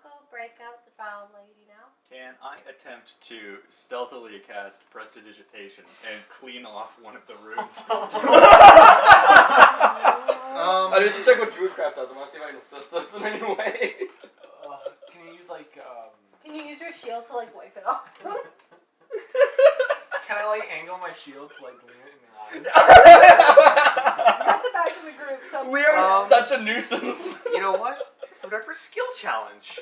go break out the trial lady now. Can I attempt to stealthily cast Prestidigitation and clean off one of the runes? I need to check what Druidcraft does. I want to see if I can assist this in any way. Can you use like Can you use your shield to like wipe it off? Can I like angle my shield to like lean it in their eyes? You're at the back of the group, so We are such a nuisance. You know what? It's time for a skill challenge.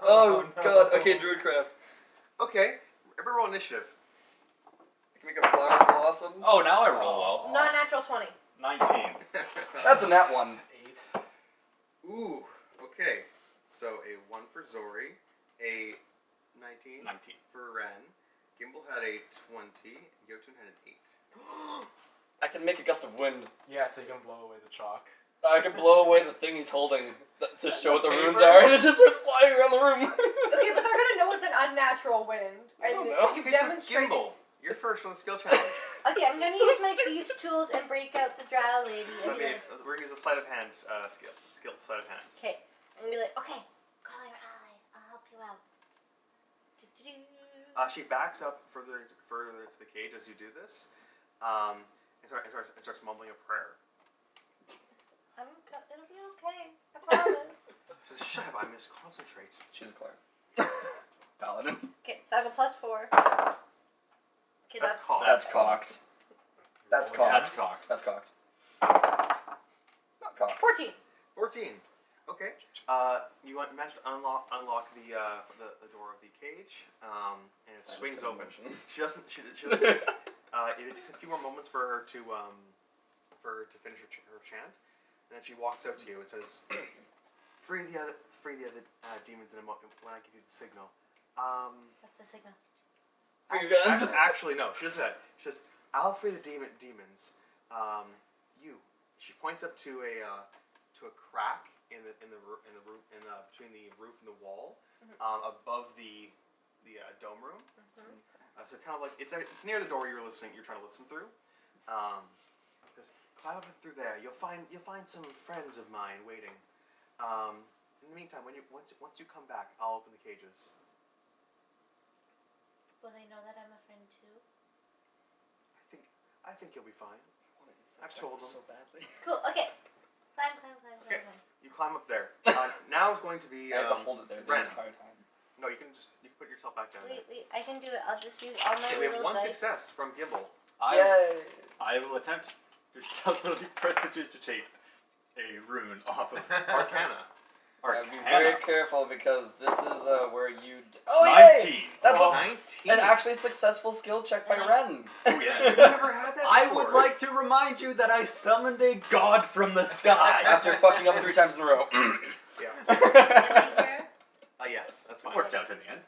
Oh no. god. Okay, Druidcraft. Okay, everybody roll initiative. I can make a flower blossom. Oh, now I roll well. not natural 20. 19. That's a nat one. 8. Ooh. Okay. So a 1 for Zori, a 19 19. for Ren. Gimble had a 20. And Yotun had an 8. I can make a gust of wind. Yeah, so you can blow away the chalk. I can blow away the thing he's holding to show what the paper? runes are, and it just starts flying around the room. Okay, but they're gonna know it's an unnatural wind. And don't know. you've Okay, so demonstrated. Gimble. You're first on the skill challenge. Okay, I'm gonna use my thieves' tools and break out the drow lady. So And be like, we're gonna use a sleight of hand skill sleight of hand. okay, and be like, okay, call your allies. I'll help you out. Do-do-do. She backs up further to the cage as you do this, and starts mumbling a prayer. It'll be okay. I promise. She says, "Shut up! I must concentrate." She's a cleric. Paladin. Okay, so I have a +4. Okay, That's cocked. That's cocked. That's cocked. That's cocked. That's cocked. Not cocked. 14. 14. Okay. You managed to unlock the door of the cage, and it swings open. She doesn't. It takes a few more moments for her to finish her chant, and then she walks out to you and says, "Free the other demons in a moment when I give you the signal." That's the signal. For your guns. Actually, no. She just said. She says, "I'll free the demons. She points up to a crack in the roof between the roof and the wall, above the dome room. So kind of like it's near the door you're trying to listen through. Just climb up through there. You'll find some friends of mine waiting. In the meantime, once you come back, I'll open the cages." Will they know that I'm a friend too? I think you'll be fine. I've told them. So badly. Cool, okay. Climb. Okay. You climb up there. Now it's going to be. I have to hold it there the Ren. entire time. No, you can put yourself back down. Wait, I can do it. I'll just use all my Okay, we have little one dice. success from Gimble. Yay! I will attempt to stealthily prestidigitate a rune off of Arcana. Be very careful because this is where you. 19. That's a 19. an actually successful skill check by Ren. Oh, yes. I've never had that before. I would like to remind you that I summoned a god from the sky. After fucking up 3 times in a row. Yeah. Am I here? Yes, that's fine. It worked out in the end.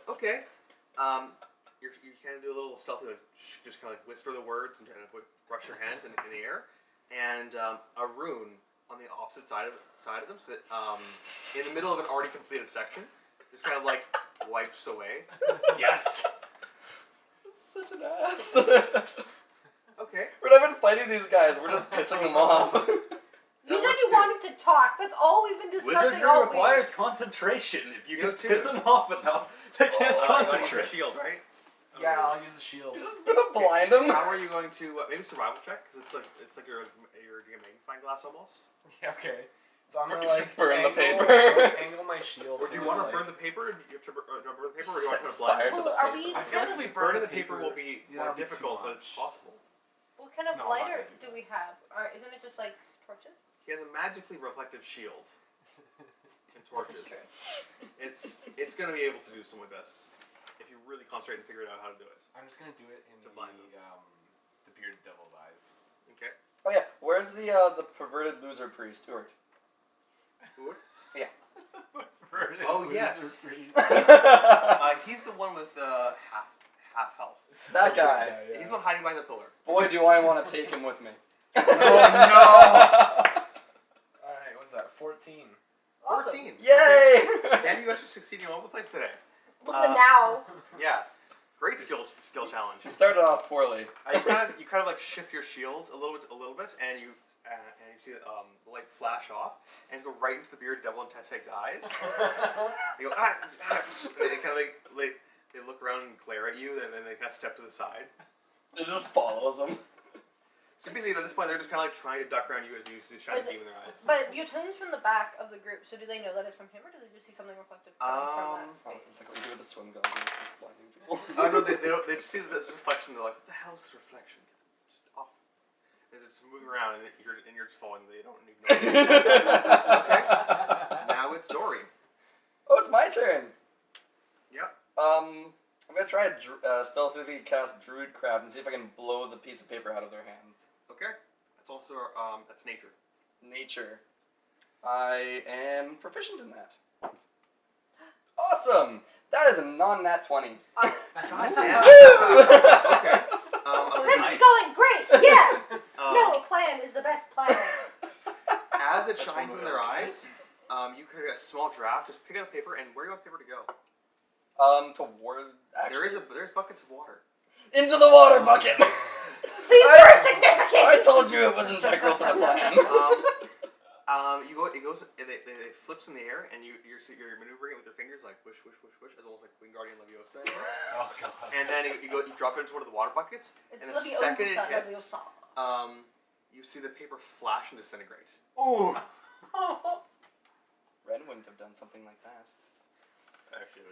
Okay. You kind of do a little stealthy, like, just kind of like whisper the words and kind of brush your hand in the air, and a rune on the opposite side of them, so that in the middle of an already completed section, just kind of like wipes away. Yes. Such an ass. Okay. We're not even fighting these guys. We're just pissing them off. You That said works you too. wanted to talk. That's all we've been discussing Wizardry all week. requires concentration. If you You just too. piss them off enough, they can't Your concentrate. shield, right? Yeah, I'll use the shield. You're just gonna blind them. How are you going to maybe survival check? Because it's like you're doing a magnifying glass almost. Yeah, okay. So I'm gonna You like burn the angle- paper. angle my shield. Or do you to want to just, burn like, the paper? And you have to burn the paper, or do you want to put a Fire blind? to Well, the are paper. we I feel like if we burn Burning the the paper will be yeah, more it'll be too difficult, but it's much. possible. What kind of No, I'm not lighter gonna do do we have? Or isn't it just like torches? He has a magically reflective shield and torches. True. It's going to be able to do some with this if you really concentrate and figure out how to do it. I'm just gonna do it in To blind them. the bearded devil's eyes. Okay. Oh yeah, where's the perverted loser priest? Urt. Urt? Oh yes. He's the one with half health. That guy. He's not hiding behind the pillar. Boy, do I want to take him with me. Oh Alright, what's that? 14. no! 14. Yay! Damn, you guys are succeeding all over the place today. Look at now. Yeah. Great skill challenge. We started off poorly. You kind of like shift your shield a little bit, and you see the light flash off, and you go right into the bearded devil and Teseg's eyes. They go and they kind of they look around and glare at you, and then they kind of step to the side. It just follows him. So basically, at this point, they're just kind of like trying to duck around you as you shine a beam in their eyes. But your twin's from the back of the group, so do they know that it's from him, or do they just see something reflective coming from that Oh, it's space? like what you do with the swim goggles, just blinding people. No, they don't. They just see this reflection. They're like, "What the hell's this reflection? Just off." They're just moving around, and you're just falling. They don't even know. Okay. Now it's Zori. Oh, it's my turn. Yep. I'm gonna try to stealthily cast Druidcraft and see if I can blow the piece of paper out of their hands. Okay. That's also that's nature. Nature. I am proficient in that. Awesome! That is a non-nat 20. God damn. Woo! Okay. This nice. is going great! Yeah! No plan is the best plan. As it shines in their eyes, you create a small draft. Just pick up the paper, and where do you want the paper to go? Toward... Actually, There's buckets of water. Into the water bucket! These were significant! I told you it was integral to the plan. It flips in the air, and you're maneuvering it with your fingers, like wish, wish, wish, wish, as almost like Wingardium Leviosa. Oh god. And then you drop it into one of the water buckets, It's and the second it hits, Leviosa. you see the paper flash and disintegrate. Ooh. Ren wouldn't have done something like that. Actually, I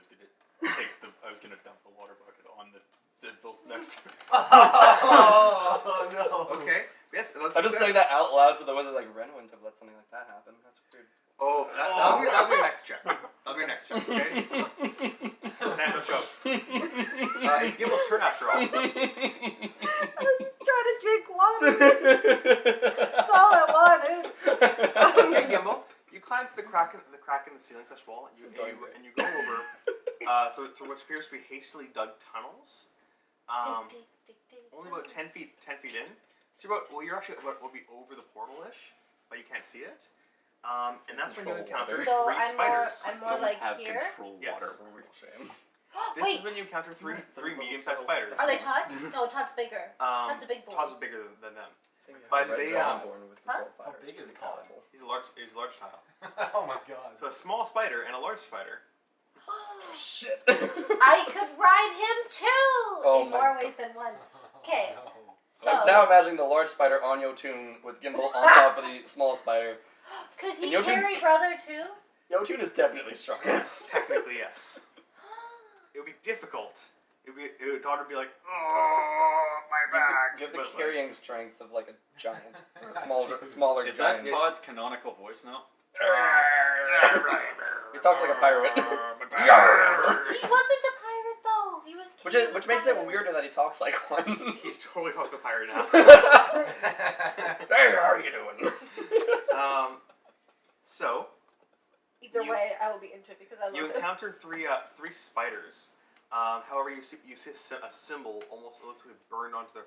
was gonna dump the water bucket on the Zidbills next to me. Oh no. Okay. Yes. Let's I'm just saying that out loud so the wizard's like, Ren wouldn't have let something like that happen. That's weird. Oh, that'll be your next check. That'll be your next check. Okay. Sandwich up. It's Gimble's turn after all. I was just trying to drink water. That's all I wanted. Okay, Gimble. You climb through the crack in the ceiling slash wall, and you go over through what appears to be hastily dug tunnels. Only about 10 feet in. So you're actually will be over the portal-ish, but you can't see it. And that's when you encounter So three spiders. I'm more Don't like have here. control Yes. water. This Wait, is when you encounter three medium-sized spiders. are they Todd? No, Todd's bigger. Todd's a big boy. Todd's bigger than them. But But they, born with control How fire. big It's is pretty Todd? powerful. He's a large tile. Oh my god. So a small spider and a large spider. Shit. I could ride him too! Oh in my more God. ways than one. Okay. Oh, So, I'm now imagining the large spider on Yotun with Gimble on top of the small spider. could he And Yotun's- carry brother too? Yotun is definitely strong. Yes, technically yes. It would be difficult. Todd would be like, oh, my back. You have the But, like, carrying strength of like a giant, a smaller Is that giant. Todd's canonical voice now? He talks like a pirate. He wasn't a pirate though. He was. Which makes it weirder that he talks like one. He's totally talks to a pirate now. Hey, how are you doing? So Either way, I will be into it because I love you it. encounter three spiders. However, you see a symbol almost literally burned onto their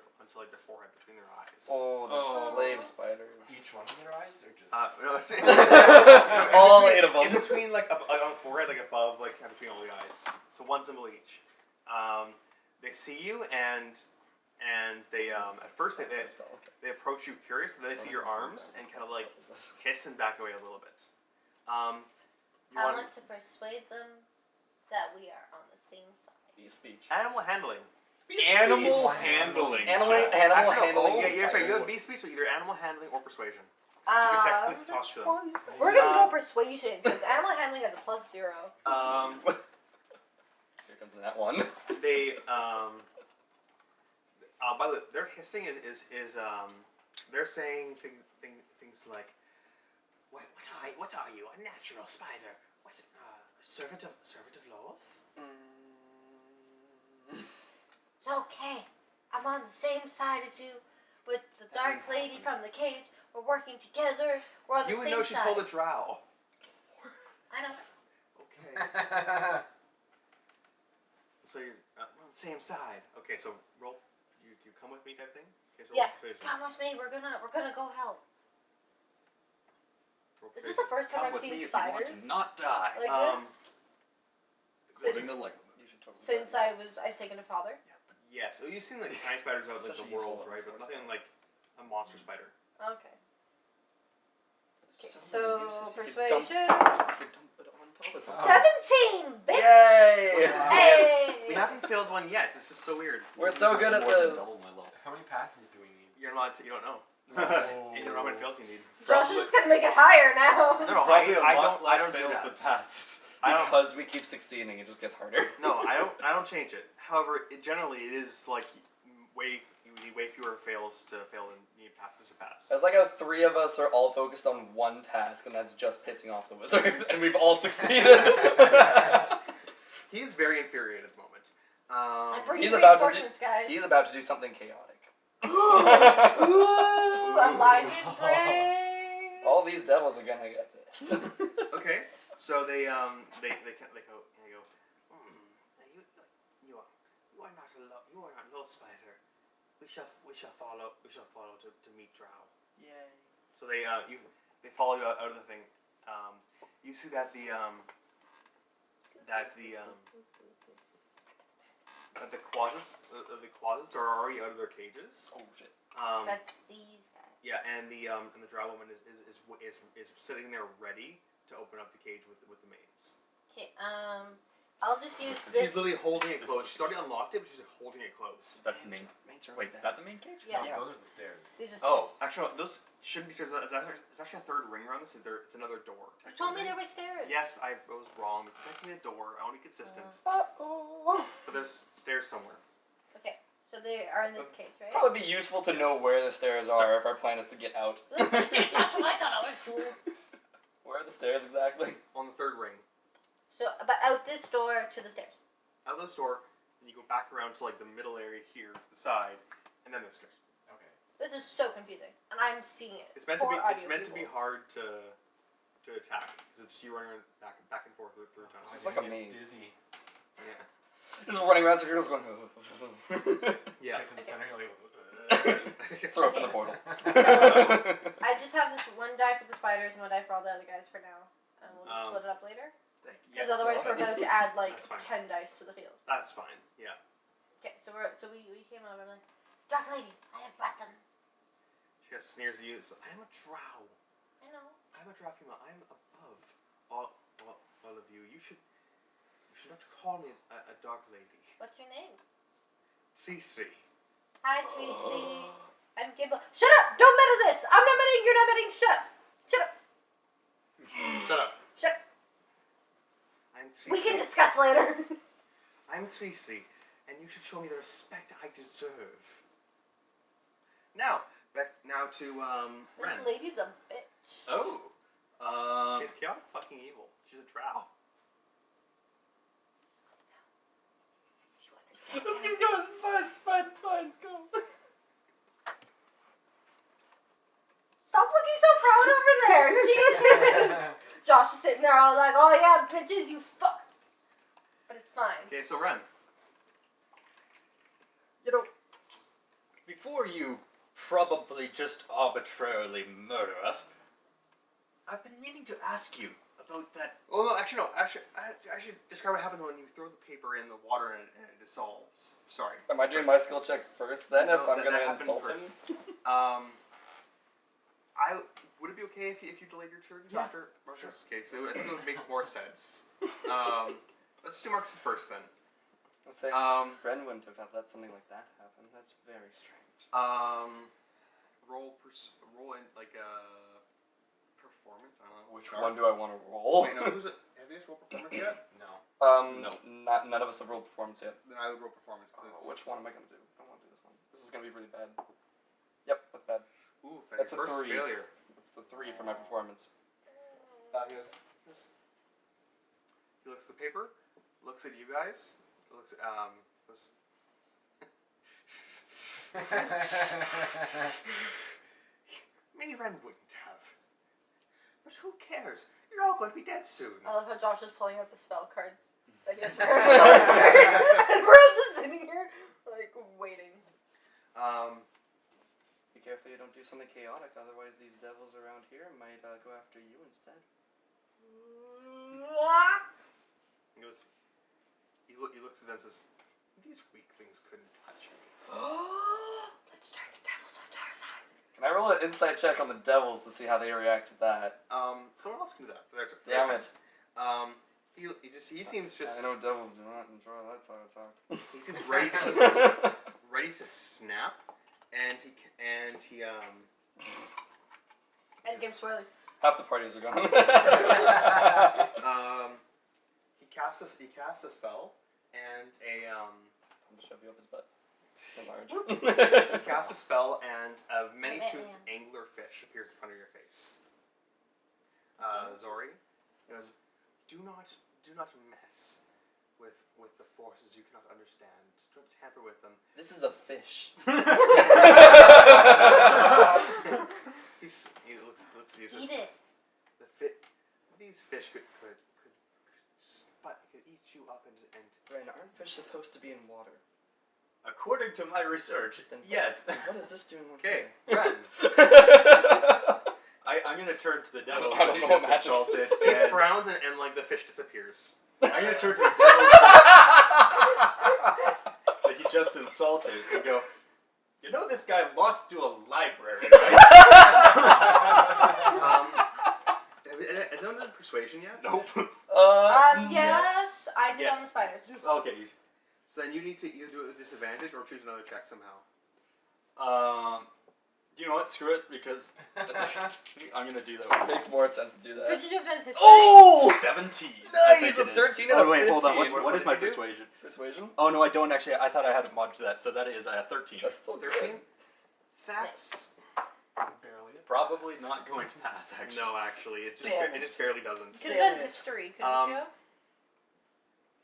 forehead between their eyes. Oh, the slave spider. each one of their eyes, or just? No, All 8 of them. in between, like on the forehead, like above, like between all the eyes. So one symbol each. They see you and they at first they approach you curious. Then they see your arms and kind of like hiss and back away a little bit. I want to persuade them that we are on the same side. Speech. animal handling. Animal handling. Animal check. handling. Yeah, sorry. You have B speech, so either animal handling or persuasion. So you can technically talk to them. We're gonna go persuasion because animal handling has a +0. Here comes that one. They by the way, their hissing is they're saying things like, what are you, a natural spider? What servant of Loth? It's okay. I'm on the same side as you with the dark lady from the cage. We're working together. We're on the You would same know she's side. called a drow. I know. Okay. So you're on the same side. Okay, so roll. You come with me type thing. Okay, so roll Yeah. persuasion. Come with me. We're gonna go help. Roll This is the first time Come I've with seen me if you spiders want to not die. like This Since- is- Since I've taken a father. Yes. Oh, you've seen like tiny spiders out like Such the a useful world, right? But resource. nothing like a monster spider. Okay. So So many uses. If you persuasion. dump it on top of something. 17, bitch. Yay! Hey. We haven't failed one yet. This is so weird. We're so good at More than this. double my level. How many passes do we need? You're not. You don't know. Oh. You don't know how many fails you need. Josh is just gonna make it higher now. No, I Probably a lot don't. I less don't do fails that. than passes. I don't. Because we keep succeeding, it just gets harder. No, I don't change it. However, generally it is like you need way fewer fails to fail than you need passes to pass. It's like how 3 of us are all focused on one task, and that's just pissing off the wizard, and we've all succeeded. He is very infuriated at the moment. I'm bringing He's about to reinforcements, guys. He's about to do something chaotic. Ooh, alignment break. All these devils are gonna get pissed. Okay, so they go. You are not Lord Spider. We shall follow to meet Drow. Yay. So they follow you out of the thing. You see that the the closets are already out of their cages. Oh shit. That's these guys. Yeah, and the drow woman is sitting there ready to open up the cage with the mains. Okay, I'll just use She's this. literally holding it closed. She's already unlocked it, but she's holding it closed. That's the main. Mains are Wait, is that the main cage? Yeah. No, those are the stairs. These are Oh, Actually, no, those shouldn't be stairs. It's actually a third ring around this. It's another door. You told me there were stairs. Yes, I was wrong. It's technically a door. I want to be consistent. Uh-oh. But there's stairs somewhere. Okay, so they are in this cage, right? Probably be useful to know where the stairs are if our plan is to get out. That's what I thought I was cool. Where are the stairs exactly? On the third ring. So, but out this door to the stairs. Out of the door, and you go back around to like the middle area here, the side, and then there's stairs. Okay. This is so confusing, and I'm seeing it. It's meant to be. Poor It's audio meant to be people. hard to attack because it's you running back and forth through tunnels. It's like a I get maze. Dizzy. Yeah. Just running around circles going. Yeah. Get to the center, you're like. Throw open the portal. I just have this one die for the spiders and one die for all the other guys for now, and we'll just split it up later. Thank you. Because otherwise we're about to add like That's fine. 10 dice to the field. That's fine. Yeah. Okay, so we came over. I'm like, Dark Lady, I have brought them. She just sneers at you. And says, I am a drow. I know. I'm a drow female. I'm above all of you. You should not call me a dark lady. What's your name? Trisi. Hi, Tracy. I'm Gimble. Shut up! Don't meta this. I'm not metaing. You're not metaing. Shut up. Shut up. Shut up. Shut up. I'm Trisi. We can discuss later. I'm Trisi, and you should show me the respect I deserve. Now, back to Ren. This lady's a bitch. Oh. She's chaotic fucking evil. She's a drow. Do you understand? Let's keep going. It's fine. It's fine. It's fine. Go. Stop looking so proud over there. Jesus. Josh is sitting there all like, oh yeah, bitches, you fuck. But it's fine. Okay, so Ren. You know, before you probably just arbitrarily murder us, I've been meaning to ask you about that. Well, no, actually, no. Actually, I should describe what happens when you throw the paper in the water and it dissolves. Sorry. Am I doing my skill check first then if No, I'm that gonna happened insult first. him? Would it be okay if you delayed your turn, Yeah. Dr. Marcus? Okay, because I think it would make more sense. Let's do Marcus first then. Let's say Ren wouldn't have let something like that happen. That's very strange. Roll in like a performance. I don't know. Which Sharp. one do I want to roll? Wait, no, have you guys rolled performance yet? No. No. None of us have rolled performance yet. Then I would roll performance. 'Cause it's... Which one am I gonna do? I want to do this one. This is gonna be really bad. Yep, that's bad. Ooh, That's a first 3. failure. It's a 3 for my performance. He looks at the paper, looks at you guys, looks at goes. Maybe Ren wouldn't have. But who cares? You're all going to be dead soon. I love how Josh is pulling out the spell cards. Like, it's very and we're all just sitting here, like, waiting. Be careful you don't do something chaotic, otherwise these devils around here might go after you instead. He goes. He looks at them and says, "These weaklings couldn't touch me." Let's turn the devils onto our side. Can I roll an insight check on the devils to see how they react to that? Someone else can do that. For their Damn turn. it. He seems just. I know devils do not enjoy that sort of talk. He seems ready to snap, and he And game spoilers. Half the parties are gone. he casts a spell, and I'm gonna shove you up his butt. Enlarge. he casts a spell, and a many-toothed angler fish appears in front of your face. Zori goes, "Do not mess with the forces you cannot understand. Don't tamper with them." This is a fish. He looks at you. Eat it. These fish could eat you up and Ren, aren't fish supposed to be in water? According to my research, Then yes. Then what is this doing? Okay, Ren. I'm gonna turn to the devil. I don't know what magic assaulted. is. He And frowns and like the fish disappears. I'm gonna turn to the devil. that he just insulted and go, you know this guy lost to a library, right? Has anyone done persuasion yet? Nope. Yes, I did Yes. on the spiders. Okay. So then you need to either do it with disadvantage or choose another check somehow. You know what? Screw it, because I'm gonna do that. It makes more sense to do that. Could you have done history? Oh! 17. Nice! I A think it is. 13 and a wait, hold on. 15. What is my did you do? persuasion? Persuasion? Oh no, I don't actually. I thought I had a mod to that, so that is 13. That's still 13? good. That's Barely. Probably not going to pass. Actually. no, actually, it Damn just barely doesn't. Could have Damn done it. history, couldn't you?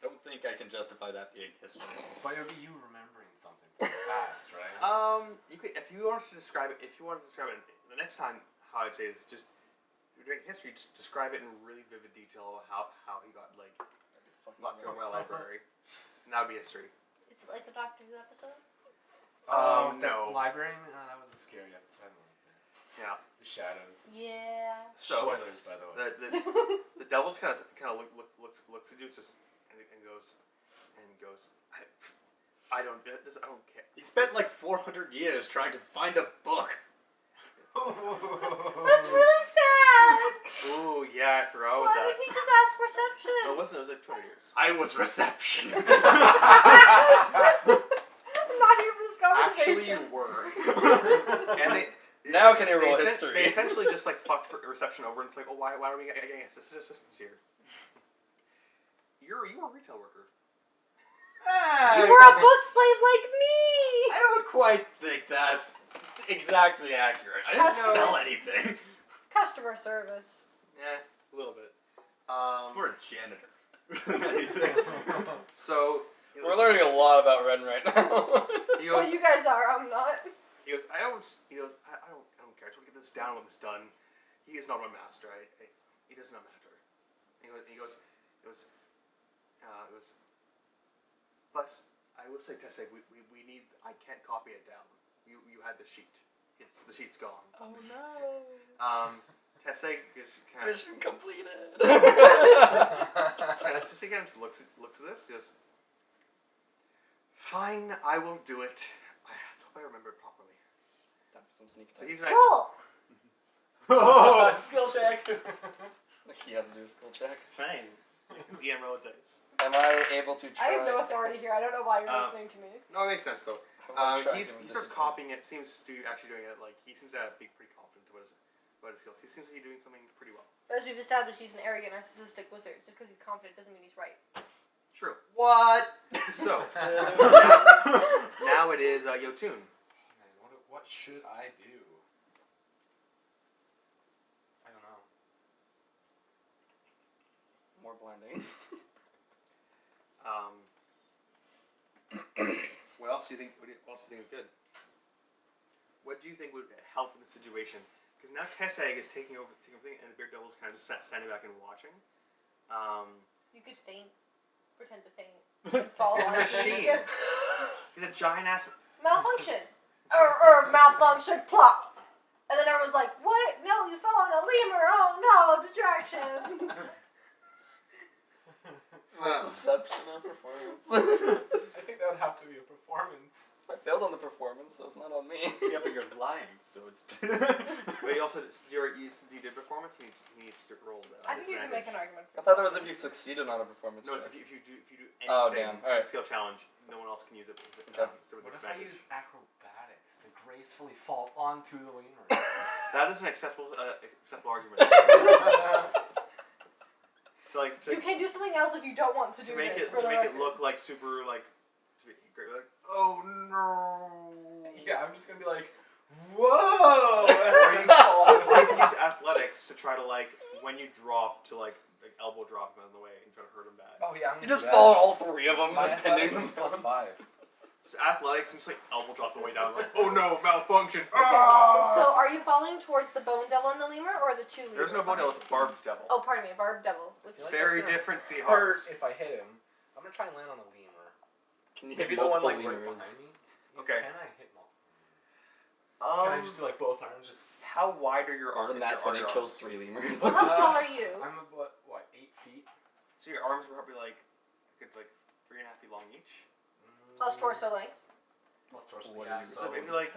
Don't think I can justify that being history. But it would be you remembering something from the past, right? You could, if you wanted to describe it, the next time, how I'd say is just, if you're doing history, just describe it in really vivid detail how he got, like, locked in a library. And that would be history. It's like the Doctor Who episode. No. The library? That was a scary episode. I don't like that. Yeah. The shadows. Yeah. So, Spoilers, by the way. the devil just kind of looks at you and goes, I don't care. He spent like 400 years trying to find a book. That's really sad. Ooh, yeah, I forgot Why about that. did he just ask reception? No, it wasn't. It was like 20 years. I was reception. I'm not here for this Actually, you conversation. were. And they Now can you roll they history? They essentially just like fucked reception over, and it's like, oh, why are we getting assistance here? You were a retail worker. You were a book slave like me. I don't quite think that's exactly accurate. I didn't Customer sell service. anything. Customer service. Yeah, a little bit. For a janitor. Anything. So We're learning a lot about Ren right now. He Well, goes. you guys are. I'm not. He goes. I don't care. I just want to get this down when it's done. He is not my master. He does not matter. He goes. But I will say, Teseg, we need. I can't copy it down. You had the sheet. The sheet's gone. Oh no. Teseg just kind of. Mission completed. Teseg kind of looks at this. He goes. Fine, I will do it. Let's hope I remember it properly. Some sneaky So he's attacks. like, Cool. Oh, skill check. He has to do a skill check. fine. DM roll a dice. Am I able to try? I have no authority here. I don't know why you're listening to me. No, it makes sense though. I'm gonna try He doing starts this. copying it. Seems to actually doing it like he seems to be pretty confident about his skills. He seems to be doing something pretty well. As we've established, he's an arrogant, narcissistic wizard. Just because he's confident doesn't mean he's right. True. What? So now it is Yotun. Man, what should I do? I don't know. More blinding. What else do you think? What else do you think is good? What do you think would help in the situation? Because now Teseg is taking everything, and the Beard Devil's kind of just standing back and watching. You could faint. Pretend to faint. And fall It's a on machine. He's a giant ass. Malfunction. Or malfunction plot. And then everyone's like, what? No, you fell on a lemur. Oh no, distraction. Deception and performance. I think that would have to be a performance. I failed on the performance, so it's not on me. Yeah, but you're lying, so it's. But he also since you did performance, he needs to roll that. I think you can make an argument. I thought it was if you succeeded on a performance No, it's check. if you do anything. Oh, damn. Alright. Skill challenge. No one else can use it. Okay. So with What if I disadvantage. use acrobatics to gracefully fall onto the lemur? That is an acceptable argument. You can do something else if you don't want to do make this. it look like super like to be great. Like, oh no. Yeah, I'm just gonna be like, whoa! Or you can use athletics to try to like when you drop to like elbow drop him out of the way and try to hurt him bad. Oh yeah, I'm You gonna just do that. fall on all three of them, My just pinning athletics them. is +5. So athletics and just like elbow drop the way down. Like, oh no, malfunction. So are you falling towards the bone devil and the lemur or the two lemurs? There's no bone devil. It's a barbed devil. Oh, pardon me, a barbed devil. Which I feel like Very that's gonna different hurt seahorse. if I hit him. I'm gonna try and land on the lemur. Can you hit Maybe the one multiple like right lemurs? behind me. Yes, Okay. Can I hit multiple lemurs? Can I just do like both arms? Just How wide are your arms? There's a nat Are 20 your kills arms? 3 lemurs. How tall are you? I'm about what 8 feet. So your arms were probably like 3.5 feet long each. Plus torso length. Plus torso. What Yeah, do you So maybe like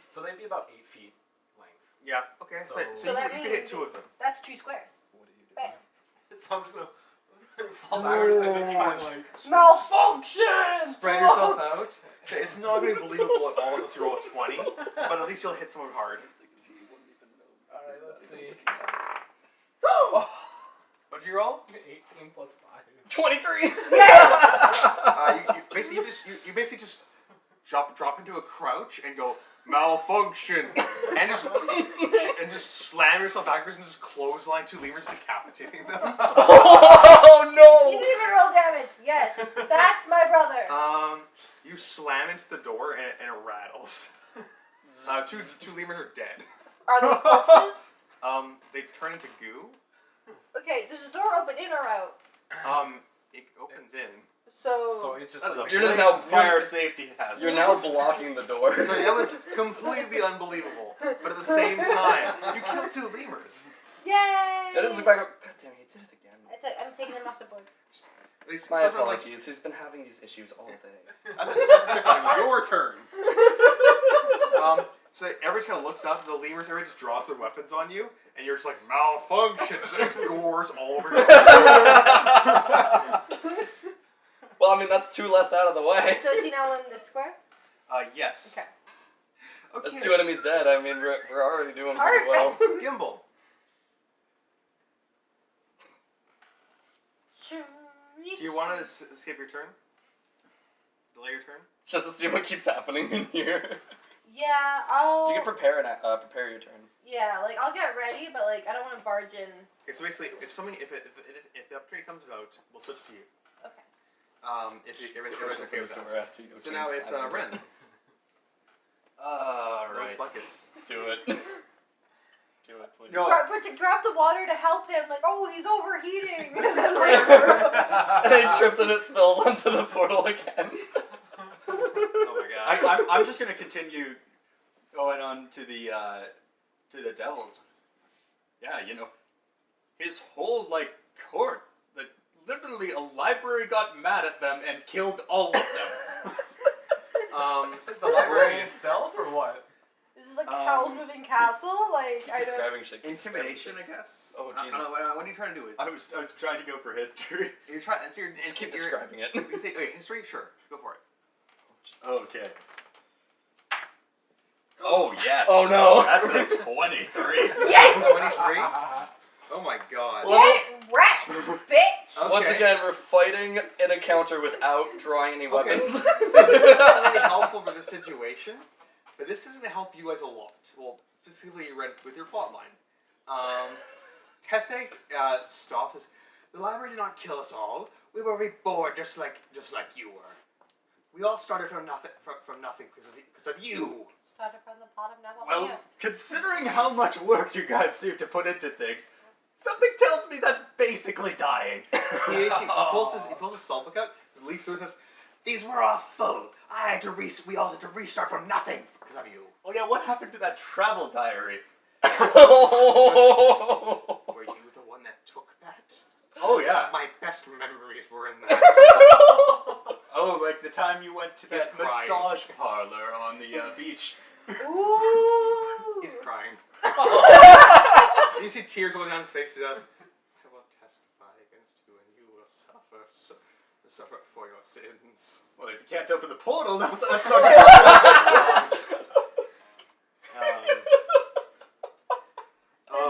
so they'd be about 8 feet length. yeah. Okay. So, So that you could hit means- 2 of them. That's 2 squares. What are you doing? Bam. So I'm just gonna fall backwards and just try to like. Malfunction! Spread yourself out. Okay, it's not going to be believable at all unless you roll a 20, but at least you'll hit someone hard. Alright, let's see. What'd you roll? 18 plus 5. 23. You basically just drop into a crouch and go malfunction, and just slam yourself backwards and just clothesline 2 lemurs, decapitating them. Oh You no! didn't even roll damage. Yes, that's my brother. You slam into the door and it rattles. 2 lemurs are dead. Are they corpses? They turn into goo. Okay, does the door open in or out? It opens in. So it's just That's like. a You're just now fire safety hazard. You're now blocking the door. So that was completely unbelievable. But at the same time, you killed 2 lemurs. Yay! It doesn't look like. God damn, he did it again. I'm taking them off the board. It's My sort of like, apologies. He's been having these issues all day. I thought this was your turn. So everybody kind of looks up, the lemurs, everybody just draws their weapons on you, and you're just like, malfunction, just gores all over your Well, I mean, that's 2 less out of the way. So is he now in this square? Yes. Okay. That's 2 enemies dead. I mean, we're already doing pretty well. Gimble. Do you want to skip your turn? Delay your turn? Just to see what keeps happening in here. Yeah, I'll. You can prepare your turn. Yeah, like I'll get ready, but like I don't want to barge in. Okay, so basically, if the opportunity comes about, we'll switch to you. Okay. If everybody's okay with that. After you go So to now the it's side. Ren. Those Alright. buckets. Do it. Do it, please. No. Sorry, but to grab the water to help him, like, oh, he's overheating. And then he trips and it spills onto the portal again. Oh my god. I'm just gonna continue going on to the devils. Yeah, you know, his whole court, literally a library got mad at them and killed all of them. The library itself, or what? This is like Howl's Moving Castle. Like I don't. Describing shit. Intimidation, I guess. Oh, I Jesus. don't know, what are you trying to do? I was trying to go for history. You're trying. So you're, Just keep you're- describing it. You can say, okay, history, sure, go for it. Okay. Oh yes. Oh no. That's a 23. Yes. 23. Oh my god. Get wrecked, bitch. Okay. Once again, we're fighting an encounter without drawing any Okay. weapons. So this is not really helpful for this situation, but this is going to help you guys a lot. Well, specifically you read with your plotline. Teseg stops. Says, the library did not kill us all. We were reborn just like you were. We all started from nothing because of you. Started from the bottom, now what Well, about considering how much work you guys seem to put into things, something tells me that's basically dying. He pulls his spell book out. His leaf through and says, "These were all full. We all had to restart from nothing because of you." Oh yeah, what happened to that travel diary? Were you the one that took that? Oh yeah. My best memories were in that. Oh, like the time you went to He's that crying. massage parlor on the beach. you? Ooh. He's crying. You see tears rolling down his face. He does. I will testify against you, and you will suffer for your sins. Well, if you can't open the portal, that's not good.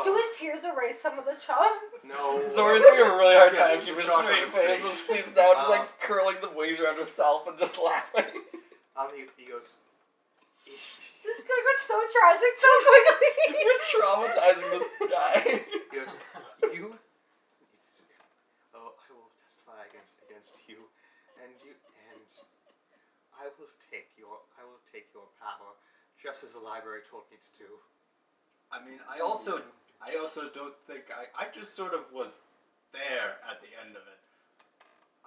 Do his tears erase some of the chalk? No. Zora's having a really hard Yes, time the keeping a chalk on straight his face. face. And she's now just like curling the waves around herself and just laughing. He goes. This is gonna get so tragic so quickly. We're traumatizing this guy. He goes. You. Oh, I will testify against you, and I will take your power, just as the library told me to do. I mean, I also don't think I just sort of was there at the end of it.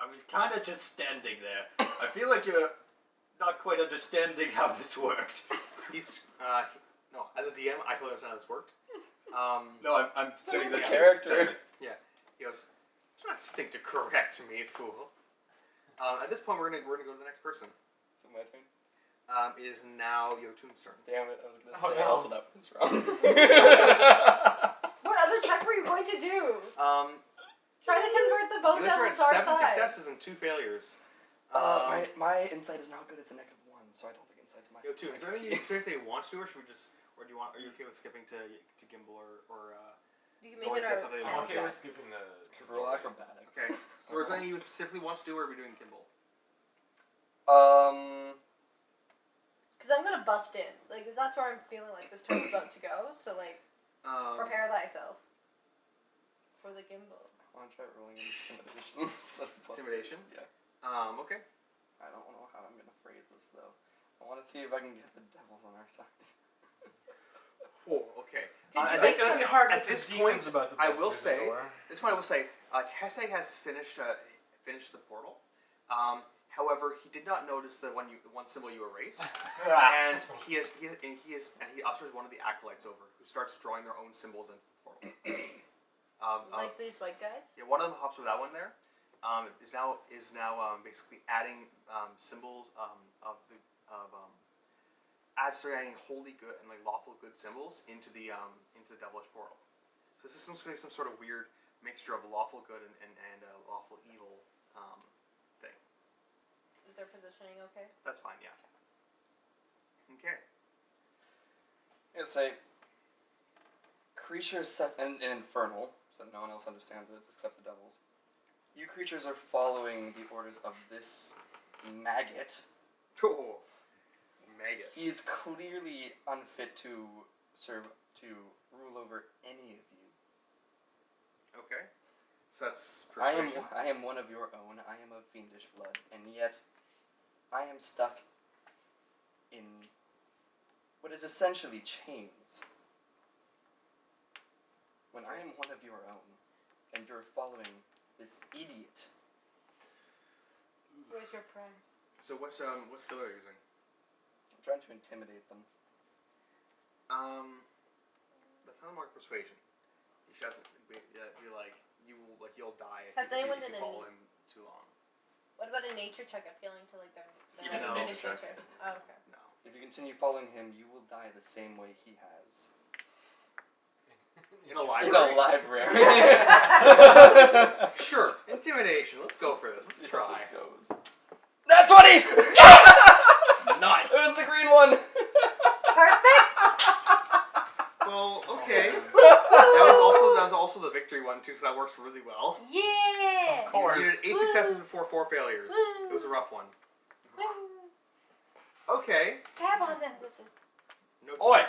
I was kind of just standing there. I feel like you're not quite understanding how this worked. He's no, as a DM, I totally understand how this worked. No, I'm saying the this character. He goes, "Do not think to correct me, fool." At this point, we're gonna go to the next person. my turn? It is now Yotun's turn. Damn it, I was gonna Oh, say no. also that one's wrong. What other check were you going to do? Try to convert the You bone guys are devil at to our 7 side. successes and 2 failures. My insight is not good. It's a -1, so I don't think insight's my. Yotun, is there anything you want to do, or should we just, or do you want? Are you okay with skipping to Gimble or You can So make it if that's our something you I'm want okay to with skipping the Roll acrobatics. Okay. So is there anything you specifically want to do, or are we doing Gimble? Because I'm gonna bust in. Like, 'cause that's where I'm feeling like this turn's about to go. So, like, prepare thyself for the gimbal. I want to try rolling intimidation. So that's a plus Intimidation? Yeah. Okay. I don't know how I'm gonna phrase this though. I want to see if I can get the devils on our side. Oh, okay. It's gonna be hard at with this the demons point, about to I bust will through say, the door. this point I will say, Teseg has finished the portal. However, he did not notice the one symbol you erased, and he ushers one of the acolytes over, who starts drawing their own symbols into the portal. Like these white guys? Yeah, one of them hops with that one there. Is now basically adding symbols adding holy good and like lawful good symbols into the devilish portal. So this is some sort of weird mixture of lawful good and lawful evil thing. Is their positioning okay? That's fine, yeah. Okay. Yeah, say creatures set in infernal, so no one else understands it except the devils. You creatures are following the orders of this maggot. Oh, maggot. He is clearly unfit to rule over any of you. Okay. So that's persuasion. I am one of your own. I am of fiendish blood, and yet I am stuck in what is essentially chains. When I am one of your own, and you're following this idiot. Where's your pride? So what skill are you using? I'm trying to intimidate them. That's not more persuasion. You should have to be like you'll die if Has anyone you done follow any- him too long. What about a nature check appealing to like their No. nature check? Oh, okay. No. If you continue following him, you will die the same way he has. In a In a library. library. Sure. Intimidation. Let's go for this. Let's See how try. this goes. Nat 20! Nice. It was the green one! Perfect! Well, okay. That was also the victory one too, so that works really well. Yeah! Of course. You did 8 successes before 4 failures. It was a rough one. Okay. Tab on them, listen. No. Oi!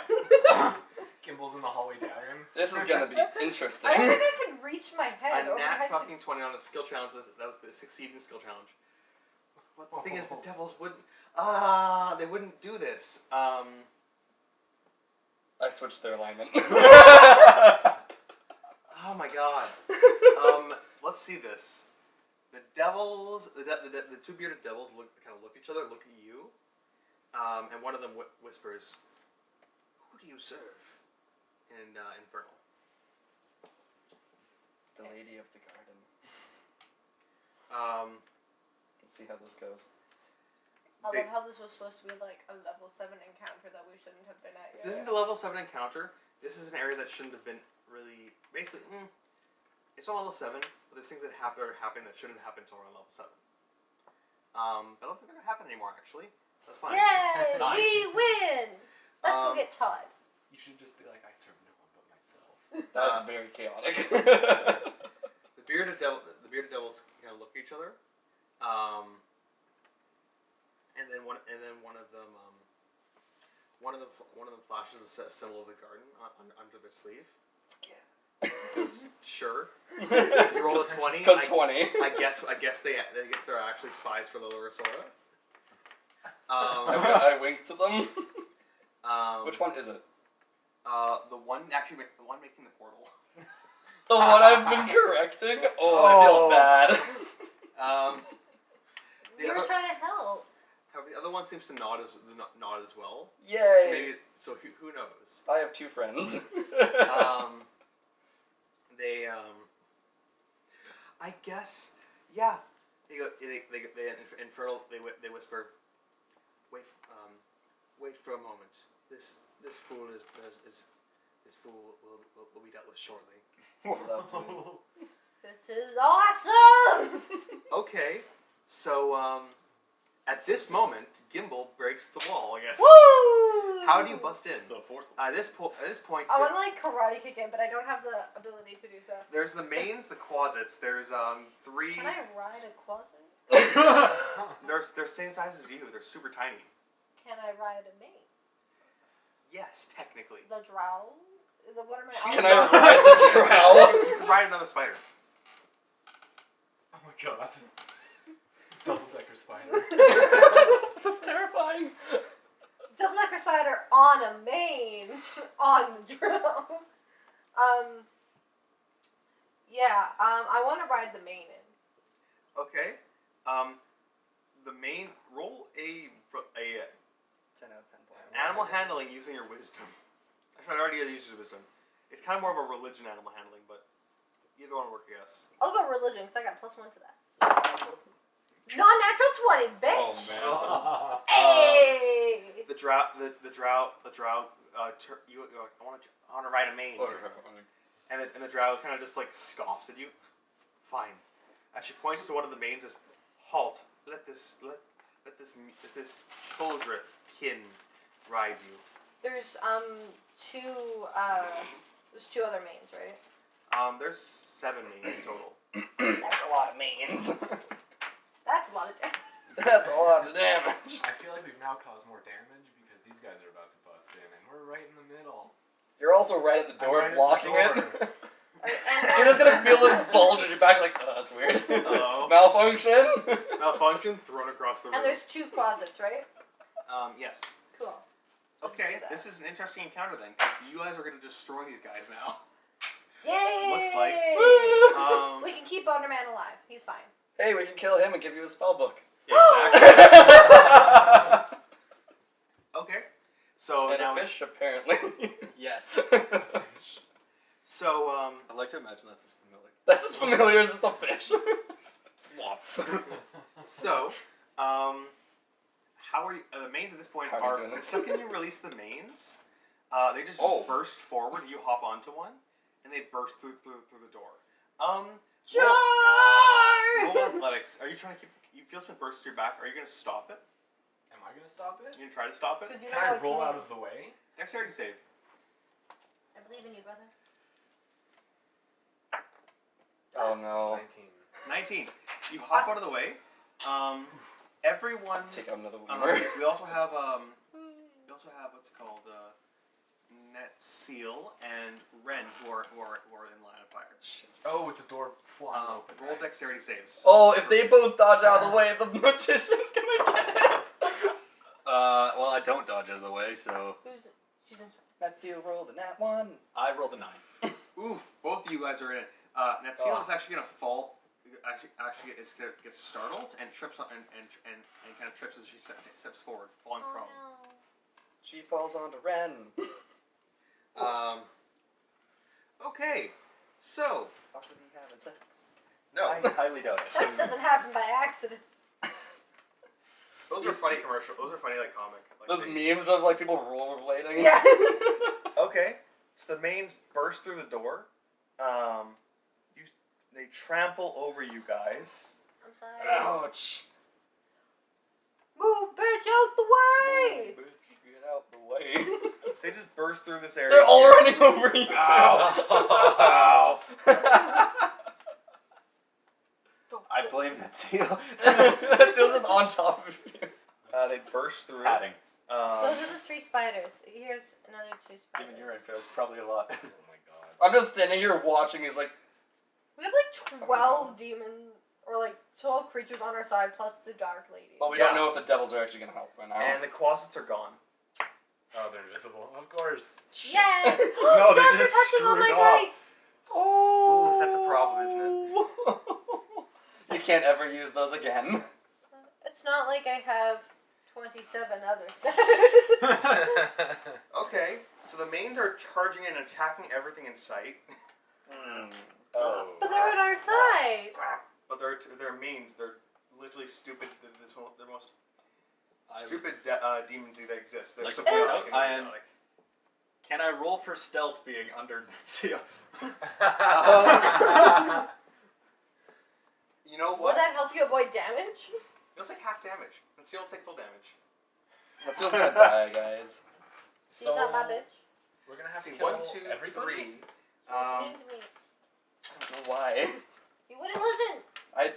Gimble's in the hallway down. This is gonna be interesting. I don't think I can reach my head A over nat head. fucking 20 on a skill challenge. That was the succeeding skill challenge. But the thing is, the devils wouldn't. They wouldn't do this. I switched their alignment. Oh my god. Let's see this. The devils, the two bearded devils look at each other, look at you, and one of them whispers, "Who do you serve?" In Infernal. The lady of the garden. Um, Let's see how this goes. I They- love how this was supposed to be like a level 7 encounter that we shouldn't have been at. This isn't a level 7 encounter. This is an area that shouldn't have been really. Basically, it's on level 7, but there's things that are happening that shouldn't happen until around level 7. I don't think they're gonna happen anymore. Actually, that's fine. Yay! Nice. We win! Let's go get Todd. You should just be like, I serve no one but myself. That's very chaotic. The bearded devils kind of look at each other, and then one of them flashes a symbol of the garden under their sleeve. Because sure, you roll a 20. Because 20. I guess they're actually spies for the Lorasora. I winked to them. Which one is it? The one making the portal. The one I've been correcting? Oh, I feel bad. We were trying to help. However, the other one seems to nod as well. Yay! So who knows? I have 2 friends. I guess, yeah. They Infernal. They whisper, wait for a moment. This fool this fool will be dealt with shortly. This is awesome! Okay, so at this moment, Gimble breaks the wall. I guess. Woo! How do you bust in? The fourth At this point, I want to like karate kick in, but I don't have the ability to do so. there's the mains, the closets. There's 3. Can I ride a closet? They're same size as you. They're super tiny. Can I ride a maid? Yes, technically. The drow? What are my Can options? I ride the drow? You can ride another spider. Oh my god. Double-decker spider. That's terrifying. Double-decker spider on a main. On the drow. Yeah, I want to ride the main in. Okay. The main roll a 10 out of 10 points. animal handling using your wisdom. Actually, I already used your wisdom. It's kind of more of a religion animal handling, but either one will work, I guess. I'll go religion because I got +1 to that. Non-natural 20, bitch! Oh man. Hey! The drought. I want to ride a mane. And the drow kind of just like scoffs at you. Fine. And she points to one of the mains and says, "Halt! Let this Choldrith kin ride you." There's two other mains, right? There's 7 mains in total. That's a lot of mains. That's a lot of damage. That's a lot of damage. I feel like we've now caused more damage because these guys are about to bust in, and we're right in the middle. You're also right at the door, right at the blocking door. it. And You're just gonna feel this bulge in your back, like, oh, that's weird. Uh-oh. Malfunction. Malfunction thrown across the room. And there's 2 closets, right? Yes. Cool. Let's Okay, do that. this is an interesting encounter then, because you guys are going to destroy these guys now. Yay! Looks like. We can keep Bonderman alive. He's fine. Hey, we can kill him and give you a spell book. Yeah, exactly. Okay. So And now a fish, apparently. yes. So I like to imagine that's as familiar. That's as familiar as the fish. So, how are you? The mains at this point How are you are. doing The this? second you release the mains, they just burst forward. You hop onto one, and they burst through the door. Roll athletics. Are you trying to keep? You feel something burst through your back. Are you going to stop it? Am I gonna stop it? You going to try to stop it? Because you Can know I what roll you out need. of the way? Dexterity save. I believe in you, brother. Oh no. 19. 19. You hop out of the way. Everyone. Take out another let's lemur. see, we also have what's it called Net Seal and Ren who are in line of fire. Oh, with the door flying open. Roll right? dexterity saves. Oh, if they both dodge out of the way, the magician's gonna get it. Well, I don't dodge out of the way, so She's in. That's you, roll the nat 1. I rolled a 9. Oof! Both of you guys are in it. Net Seal is actually gonna fall. Actually, gets startled and trips on and kind of trips as she steps forward, falling Oh, prone. no. She falls onto Ren. Okay, so Fuck with me having sex. No, I highly doubt it. Sex doesn't happen by accident. those You are funny commercial. Those are funny like comic. Like, Those things. memes of like people rollerblading. Yeah. Okay, so the mains burst through the door. They trample over you guys. I'm sorry. Ouch. Move, bitch, out the way! Oh, bitch, get out the way. So they just burst through this area. They're all running over you too. Ow. I blame that seal. That seal's just on top of you. They burst through. Padding. Those are the 3 spiders. Here's another 2 spiders. Given your info, it's probably a lot. Oh my god. I'm just standing here watching. He's like, We have like 12 demons, or like 12 creatures on our side, plus the dark lady. well, we Yeah. don't know if the devils are actually gonna help right now. And the closets are gone. Oh, they're invisible. Of course. Yeah! No, they're Guys are just touching on my screwed up. dice! Oh, Ooh, that's a problem, isn't it? You can't ever use those again. It's not like I have 27 other sets. Okay, so the mains are charging and attacking everything in sight. Oh. But they're on our side! But they're mains. They're literally stupid. They're most Stupid demons that exist. They're Like so to point chaotic out, and I am- idiotic. Can I roll for stealth being under net seal? You know Would what? that help you avoid damage? You'll take half damage. And Seal will take full damage. Let's just gonna die, guys. She's not my bitch. We're gonna have See, to kill 1, 2, everybody. 3. Mean to me. I don't know why. You wouldn't listen.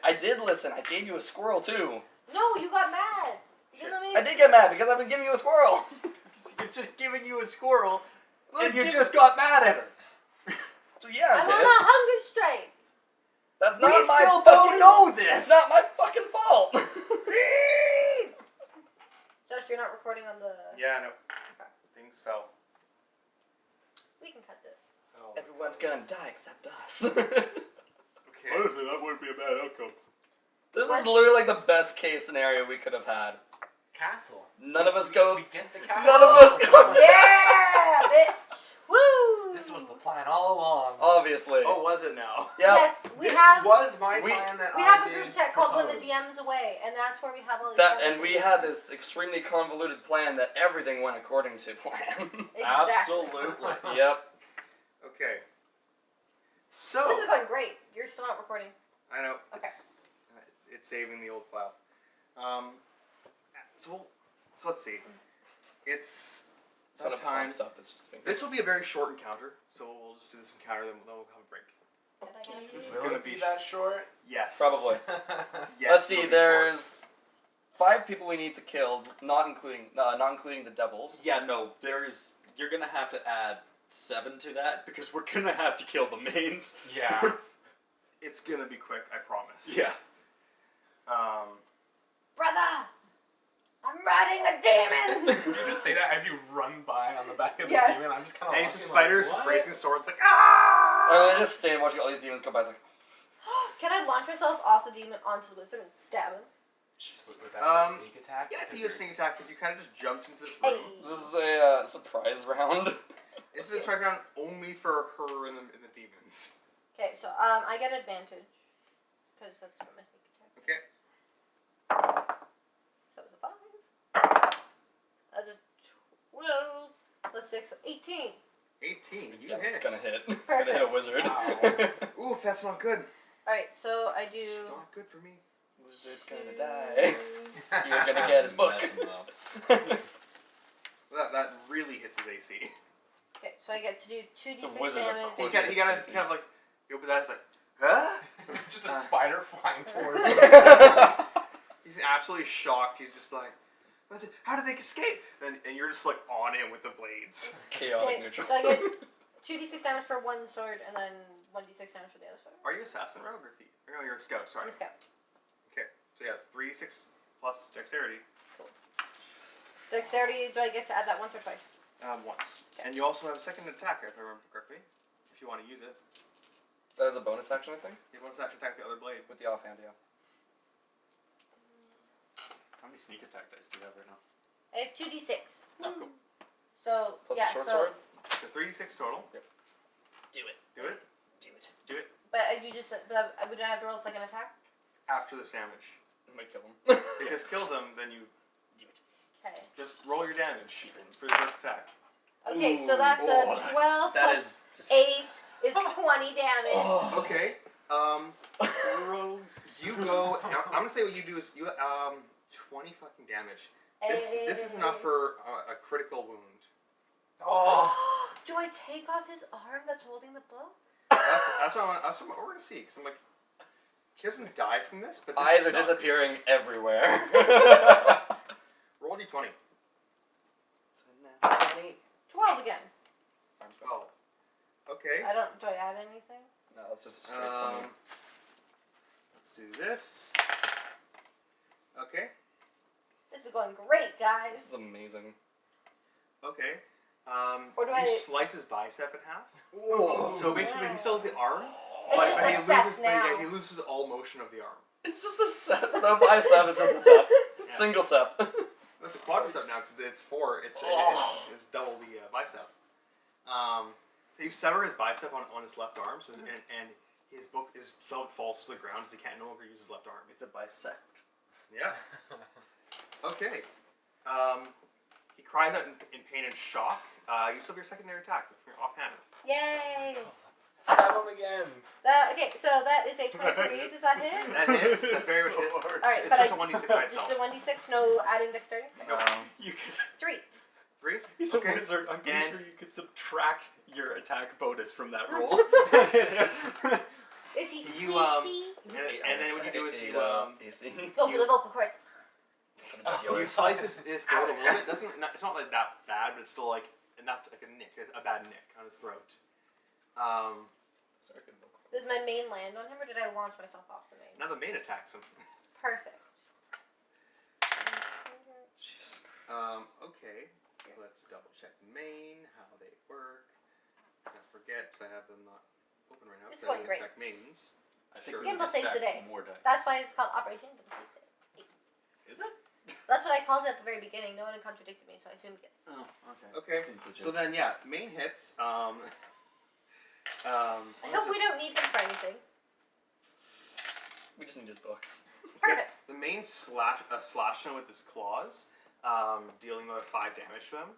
I did listen. I gave you a squirrel too. No, you got mad. You didn't let me. I did get mad because I've been giving you a squirrel. He's just giving you a squirrel, and you give- just got mad at her. So yeah, I'm I'm on a pissed. hunger strike. That's We not my still fucking, don't know this. It's not my fucking fault. Josh, you're not recording on the. Yeah, no. Things fell. We can cut this. Oh, Everyone's gonna die except us. Okay. Honestly, that wouldn't be a bad outcome. This is literally like the best case scenario we could have had. Castle. None of us go. We get the castle. None of us go. Yeah, bitch. Woo. This was the plan all along. Obviously. Oh, was it now? Yeah. Yes, we This have. was my we- plan that We I have a did group chat called When the propose. DM's Away, and that's where we have all these. That other and we things. had this extremely convoluted plan that everything went according to plan. Exactly. Absolutely. Yep. Okay. So. This is going great. You're still not recording. I know. Okay. It's saving the old file. So let's see. It's That's what it time. pops up. It's just This will be a very short encounter, so we'll just do this encounter, then we'll have a break. This is Will gonna it be be that short? Yes. Probably. Yes, Let's see. it'll be There's 5 people we need to kill, not including the devils. Yeah, no, you're gonna have to add 7 to that because we're gonna have to kill the mains. Yeah. short. It's gonna be quick, I promise. Yeah. Brother, I'm riding a demon. Did you just say that as you run by on the back of the Yes. demon? I'm just kind of. And he's just spiders, just raising swords, like ah. And I just stand watching all these demons go by. It's like, Can I launch myself off the demon onto the wizard and stab him? With that kind of sneak attack. Yeah, it's a Because sneak attack because you kind of just jumped into this Hey. room. this is a surprise round. This is a strike round only for her and the demons. Okay, so I get advantage because that's what my sneak attack. Okay. So it was a 5. That's a 12. Plus 6, 18. 18. You Yeah, hit. it's gonna hit. It's gonna hit a wizard. Wow. Oof, that's not good. All right, so I do. It's not good for me. Wizard's gonna die. You're gonna get his book. Mess him up. That really hits his AC. Okay, so I get to do It's a 2d6 wizard, of damage. course. He gotta kind of like, you open that, it's like, huh? Just a spider flying towards me. He's absolutely shocked. He's just like, how did they escape? And you're just like on him with the blades. Chaotic Okay, neutral. so I get 2d6 damage for one sword and then 1d6 damage for the other sword. Are you assassin, rogue, or thief? Or no, you're a scout. Sorry. I'm a scout. Okay, so yeah, 3d6 plus dexterity. Dexterity, do I get to add that once or twice? Once. And you also have a second attack, if I remember correctly, if you want to use it. That is a bonus action, I think, You want to actually attack the other blade. with the offhand, yeah. How many sneak attack dice do you have right now? I have 2d6. Oh, cool. So, Plus yeah, the short so, sword. So 3d6 total. Do it. Do it. Do it. Do it. but you just, but I wouldn't have to roll a second attack? After this damage. I might kill him. If this kills him, then you Okay. just roll your damage for the first attack. Okay, so that's Oh, a 12 that plus is just... 8 is 20 damage. Oh. Okay. You go. I'm gonna say what you do is you 20 fucking damage. This is enough for a critical wound. Oh. Do I take off his arm that's holding the book? That's what we're gonna see. Cause I'm like, he doesn't die from this, but this Eyes are sucks. disappearing everywhere. Roll d20. 12 again. 12. Okay. Do I add anything? No, it's just a straight 20. Let's do this. Okay. This is going great, This guys. is amazing. Okay. Or do you I- slice his bicep in half. Whoa. So basically, he still has the arm, It's but, just but a he set loses. now. But yeah, he loses all motion of the arm. It's just a set. The bicep is just a set. Yeah. Single set. It's a quadricep now because it's 4. It's double the bicep. So you sever his bicep on his left arm, so and his book falls to the ground, so he can't no longer use his left arm. It's a bisect. Yeah. Okay. He cries out in pain and shock. You still have your secondary attack with your offhand. Yay! Stab him again. Okay, so that is a 23. Does that hit? That hits. That's very much hits. Alright, It's but just a 1d6 by itself. just a 1d6, no adding dexterity? You could, 3. 3? he's Okay. a wizard. I'm pretty And- sure you could subtract your attack bonus from that roll. Is he You, squeezy? and then what you do is you, AC. Go for the vocal cords. you slice his throat a little bit. It's not like that bad, but it's still like enough to, like a bad nick on his throat. Does my main land on him, or did I launch myself off the main? Now the main attacks him. Perfect. Okay. Let's double check main, how they work. I forget because I have them not open right now. It's so I going don't great. attack mains. I Sure. we need Gimble to saves stack the day. more dice. That's why it's called Operation Gimble Saves the Day. Is it? That's what I called it at the very beginning. No one contradicted me, so I assumed yes. Oh, okay. Okay. Seems legit. So then, yeah, main hits. I hope we don't need him for anything. We just need his books. Perfect. The main slash him with his claws, dealing another 5 damage to him,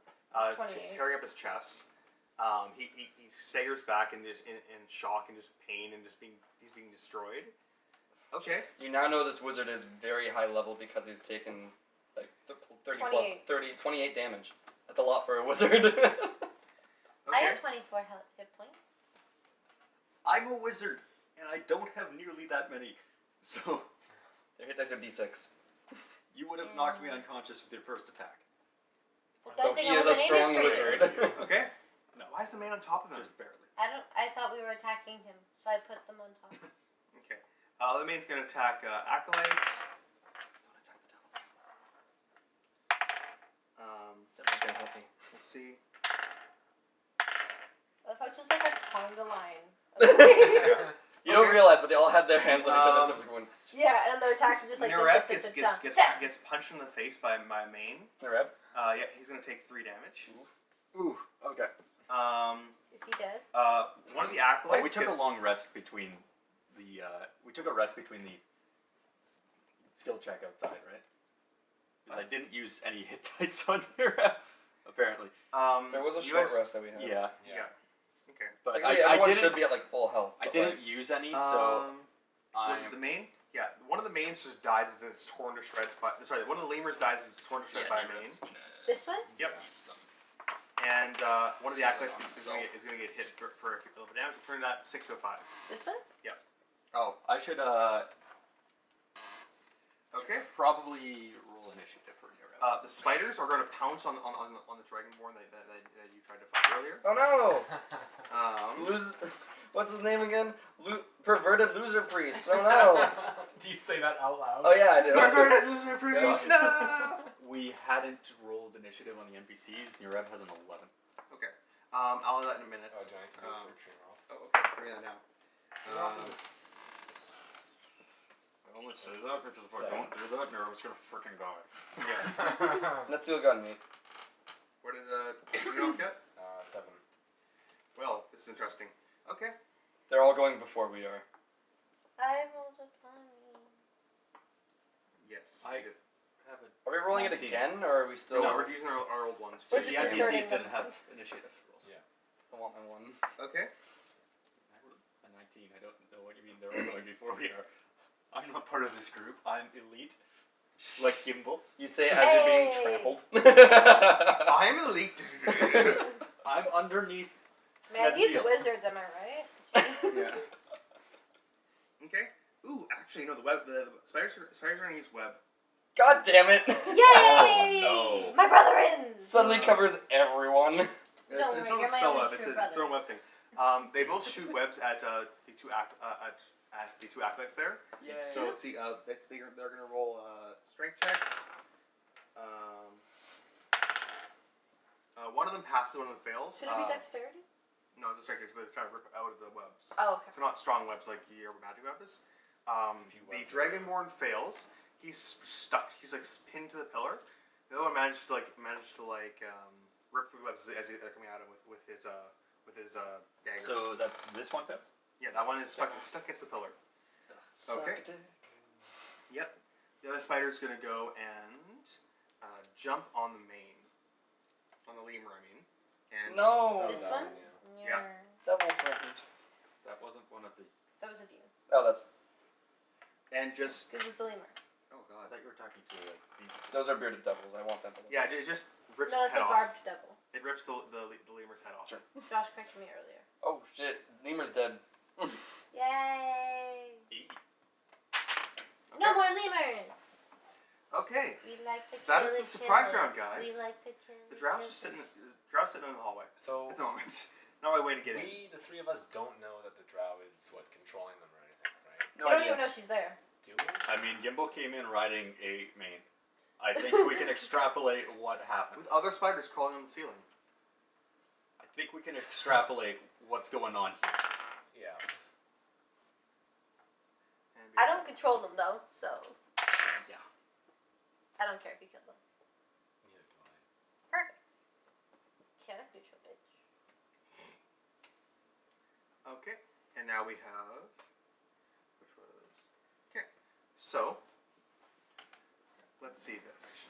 28. tearing up his chest. He staggers back and just in shock and just pain and just he's being destroyed. Okay. You now know this wizard is very high level because he's taken like 30 plus 28 damage. That's a lot for a wizard. I Okay. have 24 hit points. I'm a wizard, and I don't have nearly that many. So Their hit dice are d6. you would have knocked me unconscious with your first attack. Well, So good thing he I is a wasn't strong aiming straight. wizard. Okay. No. Why is the man on top of him? Just barely. I thought we were attacking him, so I put them on top. Okay. The main's gonna attack Acolyte. Don't attack the devils. Devil's gonna help me. Let's see. I thought it was just like a conga line. You don't Okay. realize, but they all had their hands on each other, so it was going. Yeah, and their attacks are just like Nareb dun. gets punched in the face by my main. Nareb? Yeah, he's gonna take 3 damage. Ooh. Okay. Is he dead? One of the acolytes. Oh, we took gets, a long rest between the. We took a rest between the skill check outside, right? Because I didn't use any hit dice on here, apparently. There was a you short guys- rest that we had. Yeah. Yeah. Okay. But Like, I everyone didn't. should be at like full health. I but, didn't use any, so Was it the main? Yeah, one of the mains just dies as it's torn to shreds by. Sorry, one of the lemurs dies as it's torn to shreds by a main. This one? Yep. And one of the acolytes is going to get hit for a little bit of damage. We'll turn that 6 to a 5. This one? Oh, I should Okay. probably roll initiative for you. The spiders are going to pounce on the dragonborn that you tried to fight earlier. Oh no! Um, What's his name again? Perverted loser priest. Oh no! Do you say that out loud? Oh yeah, I do. Perverted loser priest. No! We hadn't rolled initiative on the NPCs. Nureb has an 11. Okay. I'll do that in a minute. Oh, Johnny's going for a tree roll. Oh, okay. Bring that now. I only say that because if I don't do that, Nureb's gonna freaking die. Yeah. Natsuo got me. What did you get? 7. Well, this is interesting. Okay. They're all going before we are. I rolled a 20. Yes. I- you did. Have a Are we rolling it 19. again, or are we still? No, we're using our old ones. We're the just NPCs inserting them. didn't have initiative rolls. Yeah. I want my one. Okay. I rolled a 19. I don't know what you mean. They're all going before we are. I'm not part of this group. I'm elite. Like Gimble. You say it as you're being Hey. trampled. I'm elite. I'm underneath. Man, That's these you. wizards, am I right? Yeah. Okay. Ooh, actually, no. The spiders are gonna use web. God damn it! Yay! Oh, no. My brother wins! Suddenly covers everyone. Don't It's worry, not you're a my spell only web. true It's brother. its own web thing. They both shoot webs at the two acolytes there. Yay. So let's see. They're gonna roll strength checks. One of them passes. One of them fails. Should it be dexterity? No, it's a strength check. So they're trying to rip out of the webs. Oh, okay. So not strong webs like your magic web is. The dragonborn fails. He's stuck. He's like pinned to the pillar. The other one managed to rip through the webs as they're coming at him with his dagger. So that's this one fails? Yeah, that one is stuck against the pillar. Suck Okay. a dick. Yep. The other spider's gonna go and jump on the main, on the lemur, I mean, and No. This that one? one, Yeah. Devil friend. That wasn't one of the. That was a demon. Oh, that's. and just Because it's a lemur. Oh god, I thought you were talking to these. Those are bearded devils. I want them. yeah, it just rips No, his it's head a off. barbed devil. It rips the lemur's head off. Sure. Josh corrected me earlier. Oh shit, lemur's dead. Yay! E. No more lemurs! Okay. We like to So that kill is the it, surprise kill it. round, guys. We like to kill The it, drought's kill just it. sitting in the hallway So at the moment. Not my way to get in. we, the three of us, don't know that the drow is controlling them or anything, right? We don't even know she's there. Do we? I mean, Gimble came in riding a mane. I think we can extrapolate what happened. With other spiders crawling on the ceiling. I think we can extrapolate what's going on here. Yeah. And I don't control them though, so Yeah. I don't care if you kill them. Neither do I. Perfect. Chaotic neutral, bitch. Okay. And now we have. Which was. Okay. So. Let's see this.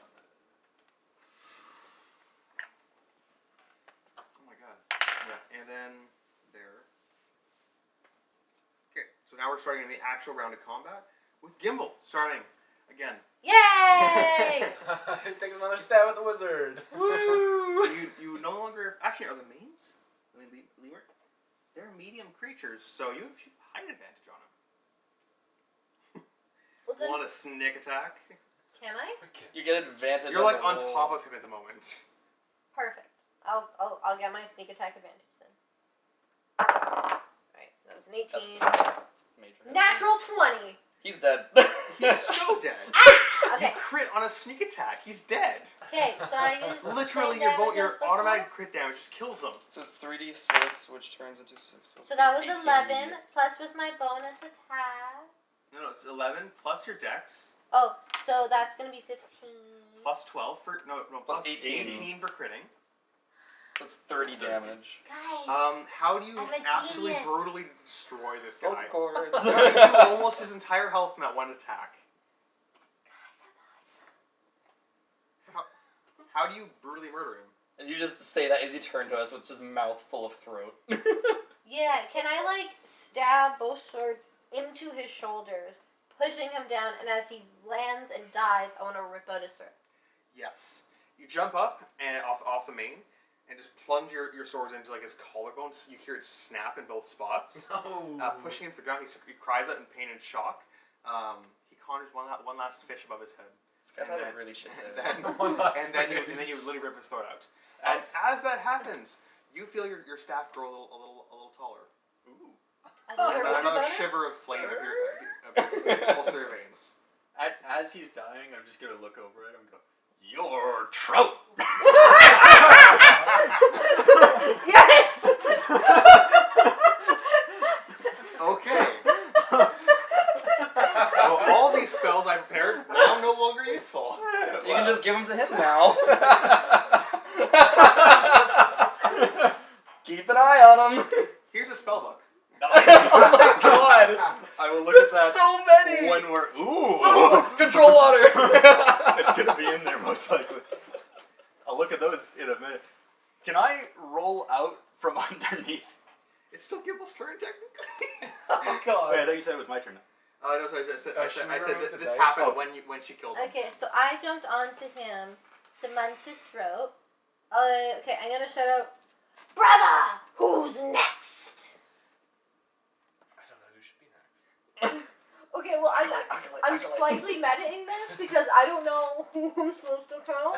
Oh my god. Yeah. And then there. Okay. So now we're starting the actual round of combat with Gimble starting again. Yay! It takes another stab at the wizard. Woo! You no longer actually are the mains. I mean, lemur. They're medium creatures, so you have height advantage on them. Well, then, Want a sneak attack? can I? You get advantage. You're like the on roll. top of him at the moment. Perfect. I'll get my sneak attack advantage then. Alright, that was an 18. Major. Natural 20! He's dead. He's so dead. Ah! Okay, You crit on a sneak attack. He's dead. okay, so I use the Literally, same your damage as before. automatic crit damage just kills him. So it's 3d6, which turns into 6. So that was 18 11, immediate. plus with my bonus attack. No, it's 11 plus your dex, Oh, so that's gonna be 15. plus 12 for Plus plus 18. for critting. So it's 30 damage. Guys, How do you I'm a absolutely genius. brutally destroy this Both guy? chords. You do almost his entire health from that one attack. guys, I'm awesome. How do you brutally murder him? And you just say that as you turn to us with just mouth full of throat. Yeah, can I like stab both swords into his shoulders, pushing him down, and as he lands and dies, I want to rip out his throat. Yes. You jump up and off the main and just plunge your swords into like his collarbone. So you hear it snap in both spots. Pushing him to the ground, he cries out in pain and shock. He conjures one last fish above his head. This guy's And had a then- really shit And day. then you literally rip his throat out. And as that happens, you feel your staff grow a little taller. Ooh. Another wizard Another boner? shiver of flame pulls through your veins. As he's dying, I'm just gonna look over at him and go, "Your trout." Yes! Okay. So all these spells I prepared now no longer useful. You can just give them to him now. Keep an eye on him. Here's a spell book. Nice. Oh my god. I will look at that That's so many. when we're ooh. Control water. It's gonna be in there most likely. I'll look at those in a minute. Can I roll out from underneath? It's still Gimble's turn technically. Oh god. Wait, I thought you said it was my turn. No, so I said should we I said remove that the this dice? happened Oh. when she killed him. Okay, so I jumped onto him to munch his throat. Okay, I'm gonna shout out, "Brother, who's next?" I don't know who should be next. Okay, well, I'm slightly metaing this because I don't know who I'm supposed to kill.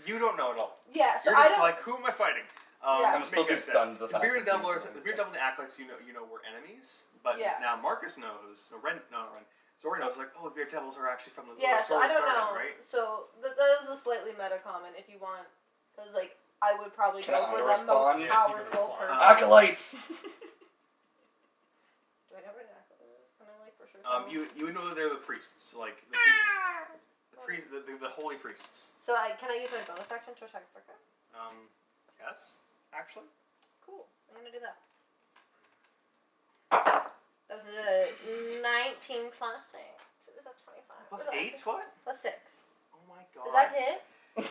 You don't know at all. Yeah, so You're I just don't. like, who am I fighting? Yeah. I'm still too makes sense. stunned. The The bearded devil and fact the bearded devil and the acolytes, you know, were enemies. But Yeah. now Marcus knows. No, Ren. Zori knows. Like, oh, the bearded devils are actually from the Yeah, so I Solar's don't Garden, know. right? So that was a slightly meta comment if you want, because like I would probably Can go I for the respond? most Yes, you can powerful respond. person. Acolytes. Do I know what an acolyte is? Can I like for sure? tell? You know that they're the priests, like the holy priests. So can I use my bonus action to attack Burka? Yes, actually. Cool. I'm gonna do that. That was a 19 plus 6. So is that 25? Plus What did I 8, do? what? Plus 6. Oh my god. Does that hit?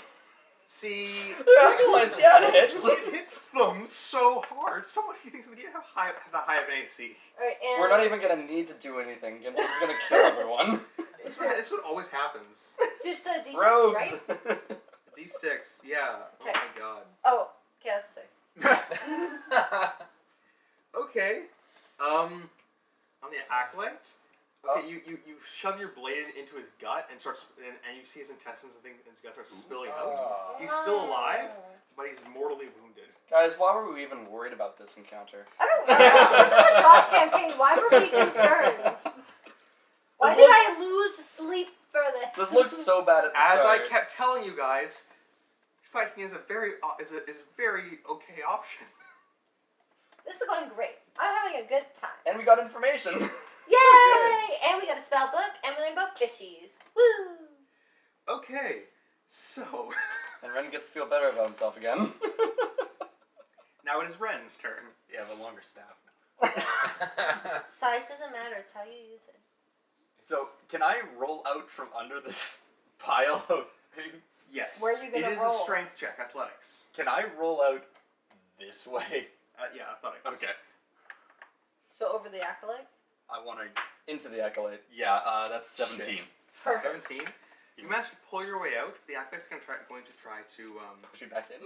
See, They're acolytes, yeah, it hits. it hits them so hard. So few things in the game have that high of an AC. Alright, and We're not even gonna need to do anything. Gimble's just gonna kill everyone. This what always happens. just a D6, Rogues. right? D6, yeah. Okay. Oh my god. Oh, okay, that's a 6. Okay. On the acolyte. Okay, you shove your blade into his gut and and you see his intestines and things, and his gut starts spilling out. He's still alive, but he's mortally wounded. Guys, why were we even worried about this encounter? I don't know. This is a Josh campaign. Why were we concerned? Why This did look- I lose sleep for this? This looked so bad at the As start. I kept telling you guys, fighting is a very okay option. This is going great. I'm having a good time. And we got information. Yay! And we got a spell book, and we learned about fishies. Woo! Okay, so And Ren gets to feel better about himself again. now it is Ren's turn. You have a longer staff now. Size doesn't matter. It's how you use it. So, can I roll out from under this pile of things? Yes. Where are you gonna It is roll? a strength check, athletics. Can I roll out this way? Yeah, athletics. Okay. So over the acolyte? I want to... Into the acolyte. Yeah, that's 17. Shit. Perfect. 17. You managed to pull your way out. The acolyte's going to try to Push you back in.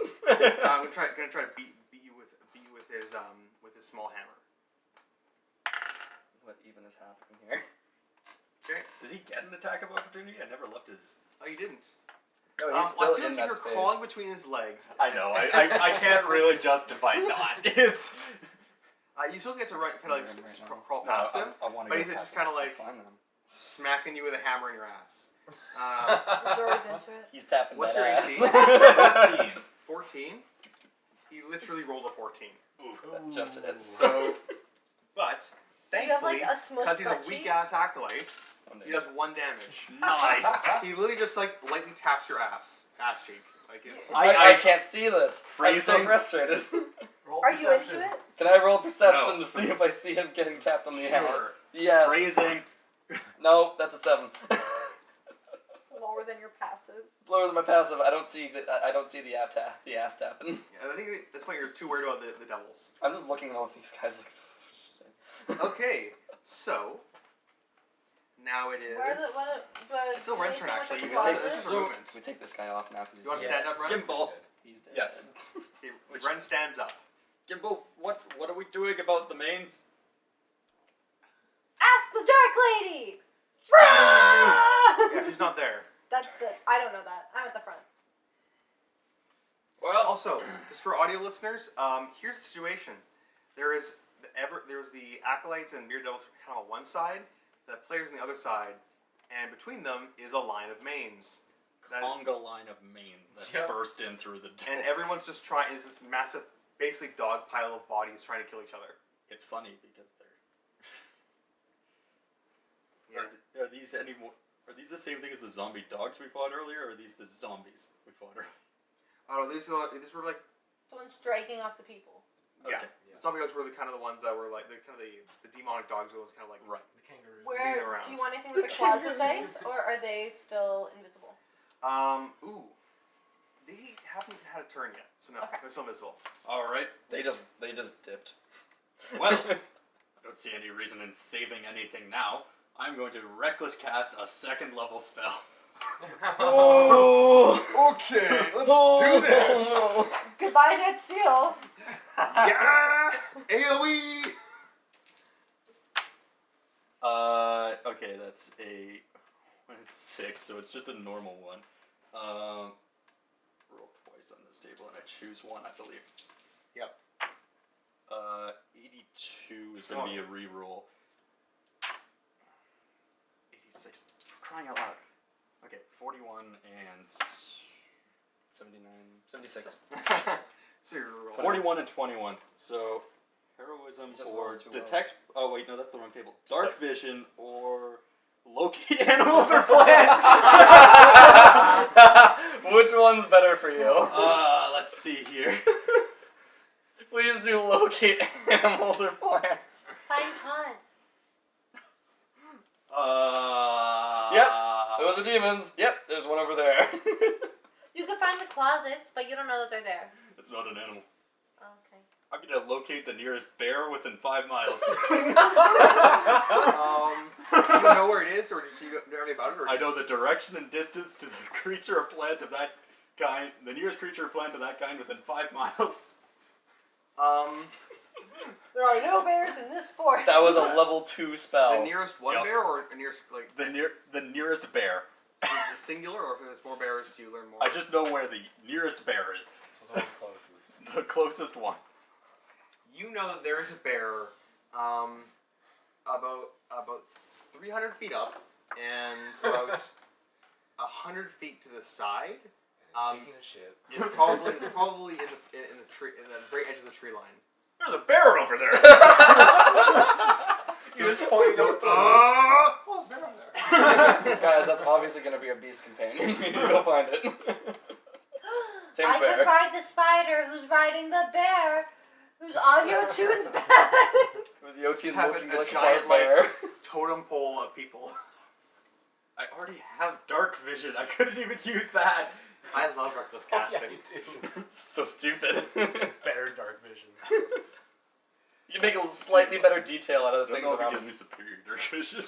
I'm going to try to beat you with his small hammer. What even is happening here? Okay. Does he get an attack of opportunity? I never left his... Oh, you didn't. No, I he's still feel in like that if you're space. crawling between his legs. I know, I can't really justify not. It's... You still get to run, kind of like Right now. crawl past him, I want to but go he's past just kind of like Find them. smacking you with a hammer in your ass. Zoro's into it. He's tapping What's that your ass. AC? 13. 14. He literally rolled a 14. That just hits. So, but Do you have thankfully, like a smush because he's a butt cheek? weak ass acolyte, he does 1 damage. Nice. He literally just like lightly taps your ass cheek. Like it's. I can't see this. I'm so Freezing. frustrated. Roll Are you perception. into it? Can I roll perception No. to see if I see him getting tapped on the Sure. ass? Yes. Phrasing. No, that's a 7. Lower than your passive. Lower than my passive. I don't see the ass tapping. Yeah, I think that's why you're too worried about the devils. I'm just looking at all of these guys like. Okay, so now it is. Where is it? It's still Ren's turn, actually. You can can take take this So movement. we take this guy off now because You want to he's dead. stand up, Ren? Gimble. He's dead. Yes. Okay, Ren stands up. Gimble, what are we doing about the mains? Ask the Dark Lady! Yeah, she's not there. That's the. I don't know that. I'm at the front. Well, Also, just for audio listeners, here's the situation. There's the acolytes and beard devils kind of on one side, the players on the other side, and between them is a line of mains. That, conga line of mains that Yep. burst in through the door. and everyone's just trying. Is this massive, basically dog pile of bodies trying to kill each other. It's funny because they're... Yeah. Are these any more... Are these the same thing as the zombie dogs we fought earlier, or are these the zombies we fought earlier? Oh, these were like The one striking off the people. yeah. Okay. The zombie dogs were the kind of the ones that were like the demonic dogs. Were kind of like Right. The kangaroos. Sitting Where around. do you want anything with the closet dice, or are they still invisible? Ooh, they haven't had a turn yet, so no, Okay. they're still invisible. Alright. They just dipped. Well, I don't see any reason in saving anything now. I'm going to reckless cast a 2nd level spell. Oh. Okay, let's do this. Goodbye, Net Seal. Yeah, AOE. Okay, that's a 6, so it's just a normal one. Roll twice on this table, and I choose one, I believe. Yep. 82 is going to be a reroll. 86. For crying out loud. Okay, 41 and 79, 76. So you're rolling. 41 and 21. So heroism Just or rolls too well. detect. Oh wait, no, that's the wrong table. Dark vision or locate animals or plant. Which one's better for you? Let's see here. Please do locate animals or plants. Find Todd. Yep, those are demons. Yep, there's there's one over there. You can find the closets, but you don't know that they're there. It's not an animal. Okay. I'm gonna locate the nearest bear within 5 miles. Do you know where it is, or did you know anything about it? Or I know the direction and distance to the creature or plant of that kind, the nearest creature or plant of that kind within 5 miles. There are no bears in this forest. That was a level 2 spell. The nearest one Yep. bear, or a nearest like The nearest bear. is it singular, or if there's more bears, do you learn more? I just know where the nearest bear is. So the one closest. The closest one. You know that there is a bear, about 300 feet up and about 100 feet to the side. It's taking a shit. It's probably in the tree, in the very edge of the tree line. There's a bear over there. He was pointing out Well, it's bear over there. Guys, that's obviously going to be a beast companion. You need to go find it. Same I bear. could ride the spider who's riding the bear who's on Yotun's back. With Yoti's Just have looking a like a giant, bear. Totem pole of people. I already have dark vision. I couldn't even use that. I love reckless Yeah, casting. you do. So stupid. Better dark vision. You can make a slightly better detail out of the I don't things know if around it gives him. me superior dark vision.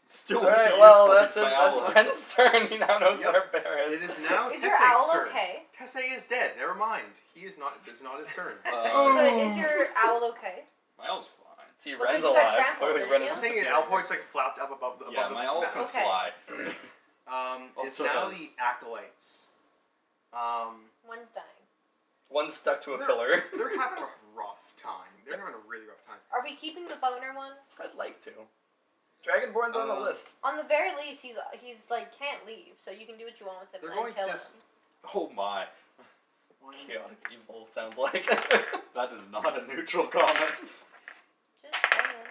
Still All would right, be well, useful that's because my owl Ren's turn. He now knows Yep. where bear It is. is now Is your Teseg's owl turn. okay? Teseg is dead. Never mind. It's not his turn. But is your owl okay? My owl's fine. See, Well, Ren's 'cause you got alive. trampled, Clearly, didn't Ren you? is I'm thinking superior. owl points like flapped up above the Yeah, my owl map. can Okay. fly. It's Also now does. the acolytes. One's dying. One's stuck to a They're- pillar. They're having a rough time. They're having a really rough time. Are we keeping the boner one? I'd like to. Dragonborn's on the list. On the very least, he's like can't leave, so you can do what you want with him. They're and going to kill just- him. Oh my. Chaotic evil sounds like. That is not a neutral comment. Just saying.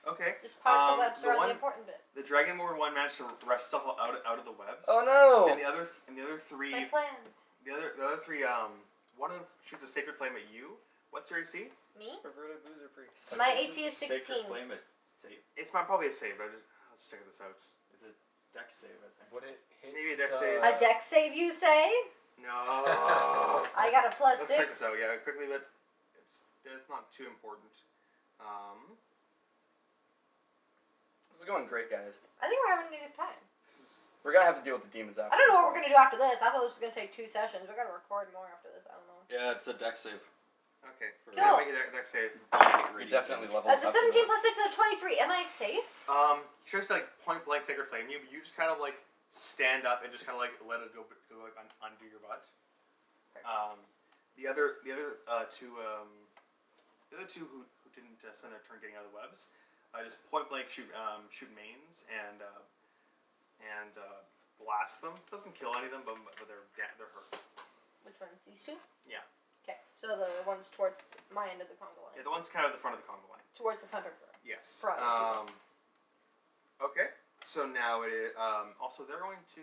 Okay. Just park the webs the around one- the important bits. The Dragonborn one managed to wrest stuff out of the webs. Oh no! And the other three, My plan. the other three, one of them shoots a sacred flame at you. What's your AC? Me? Perverted loser priest. My AC is Sacred 16. flame it. Save. It's probably a save. But let's check this out. It's a dex save, I think. Would it hit Maybe a dex the- save. A deck save, you say? No. I got a plus Let's 6. check this out. Yeah, quickly, but it's not too important. This is going great, guys. I think we're having a good time. We're gonna have to deal with the demons after. I don't know this, what we're gonna do after this. I thought this was gonna take 2 sessions. We're gonna record more after this. I don't know. Yeah, it's a dex save. Okay. Cool. So make a dex save. We definitely leveled That's a up. in 17 this. plus 6 is a 23. Am I safe? He tries to like point blank sacred flame you, but you just kind of like stand up and just kind of like let it go like under your butt. The other two who didn't spend their turn getting out of the webs, just point blank shoot mains and blast them. Doesn't kill any of them, but they're hurt. Which ones? These 2? Yeah. Okay. So the ones towards my end of the Congo line. Yeah, the one's kind of the front of the Congo line. Towards the center. Yes. Front. Okay. So now it is. Also, they're going to.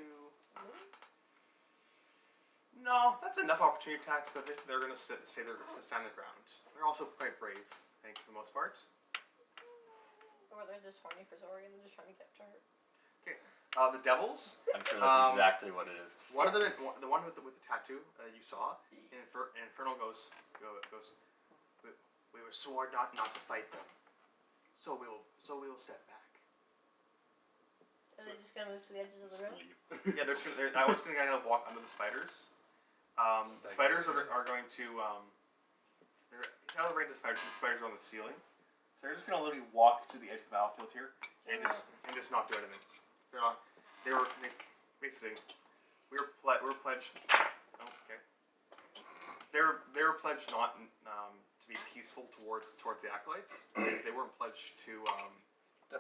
No, that's enough opportunity attacks that they're going to stand their ground. They're also quite brave, I think, for the most part. Or they're just horny for Zori and they're just trying to get to her. The devils. I'm sure that's exactly what it is. One of them, the one with the tattoo you saw, Infernal goes. We were sworn not to fight them, so we will step back. Are they just gonna move to the edges of the room? Leave. Yeah, that one's going to kind of walk under the spiders. The spiders are going to. They're out of range of spiders. The spiders are on the ceiling, so they're just going to literally walk to the edge of the battlefield here and just not do anything. They're not. They were basically. We were pledged. Oh, okay. They were pledged not to be peaceful towards the acolytes. They weren't pledged to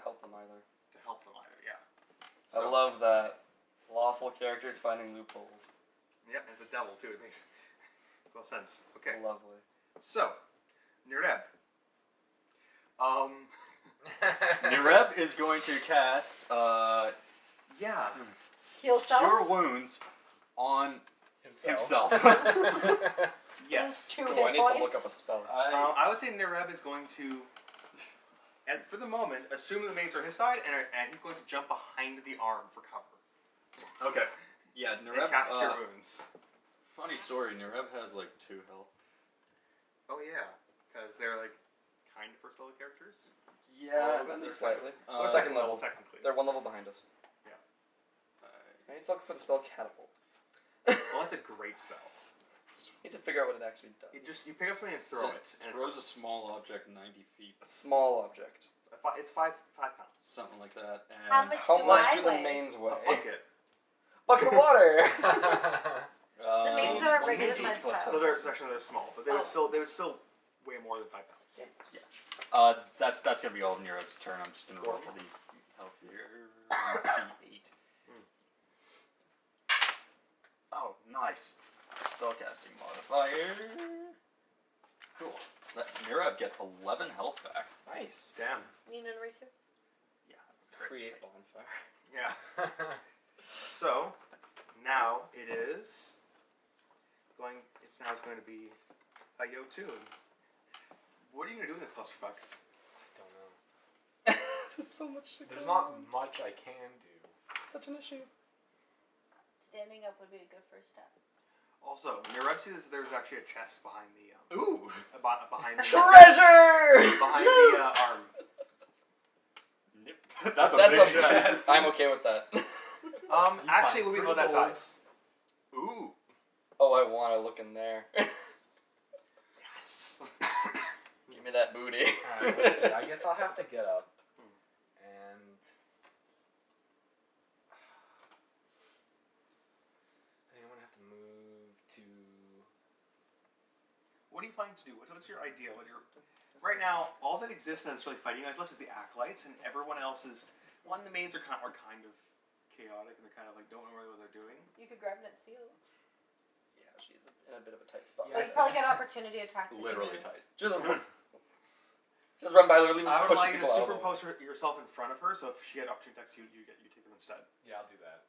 help them either. help them either. Yeah. I love that. Lawful characters finding loopholes. Yeah, it's a devil too. It makes no sense. Okay. Lovely. So, Nireb. Nireb is going to cast Yeah. Heal self? Cure Wounds on himself. Yes. Two Oh, hit I need points. to look up a spell. I would say Nireb is going to, and for the moment, assume the mates are his side, and he's going to jump behind the arm for cover. Okay. Yeah, And Nereb. cast Cure Wounds. Funny story. Nereb has like 2 health. Oh yeah, because they're like kind of first level characters. Yeah, Oh, at least they're slightly. Well, Second level. technically. They're 1 level behind us. I need to look for the spell Catapult. Well, that's a great spell. Need to figure out what it actually does. You pick up something and throw it, and it throws a hurts. small object 90 feet. A small object. It's 5 pounds. Something like that. And How much How do much I do the weigh? mains A weigh? bucket. Bucket of water! The mains are well, regular maybe sized plus child. No, they're small, but they would still weigh more than 5 pounds. that's gonna be all of Nero's turn. I'm just gonna roll for the health here. D8. Oh, nice. Spellcasting modifier. Cool. Nero gets 11 health back. Nice. Damn. Need an eraser? Yeah. Create bonfire. Yeah. So now it is going. It's going to be a Yo tune. What are you gonna do in this clusterfuck? I don't know. There's so much. There's not much I can do. Such an issue. Standing up would be a good first step. Also, Nereb sees there's actually a chest behind the Ooh. behind the Treasure! behind the arm. That's a That's big chest. I'm okay with that. Actually, find it would be free about that gold. size. Ooh. Oh, I want to look in there. Yes. Give me that booty. Alright, let's see. I guess I'll have to get up. And I think I'm gonna have to move to. What are you planning to do? What's your idea? Right now? All that exists that's really fighting you guys left is the acolytes, and everyone else is. The mains are kind of chaotic, and they're kind of like don't know really what they're doing. You could grab Net Seal. Yeah, she's in a bit of a tight spot. Well, you probably get opportunity attack. to Literally do tight. Just run by literally I would pushing like you to people out. superimpose yourself in front of her, so if she had opportunity attacks, you take them instead. Yeah, I'll do that.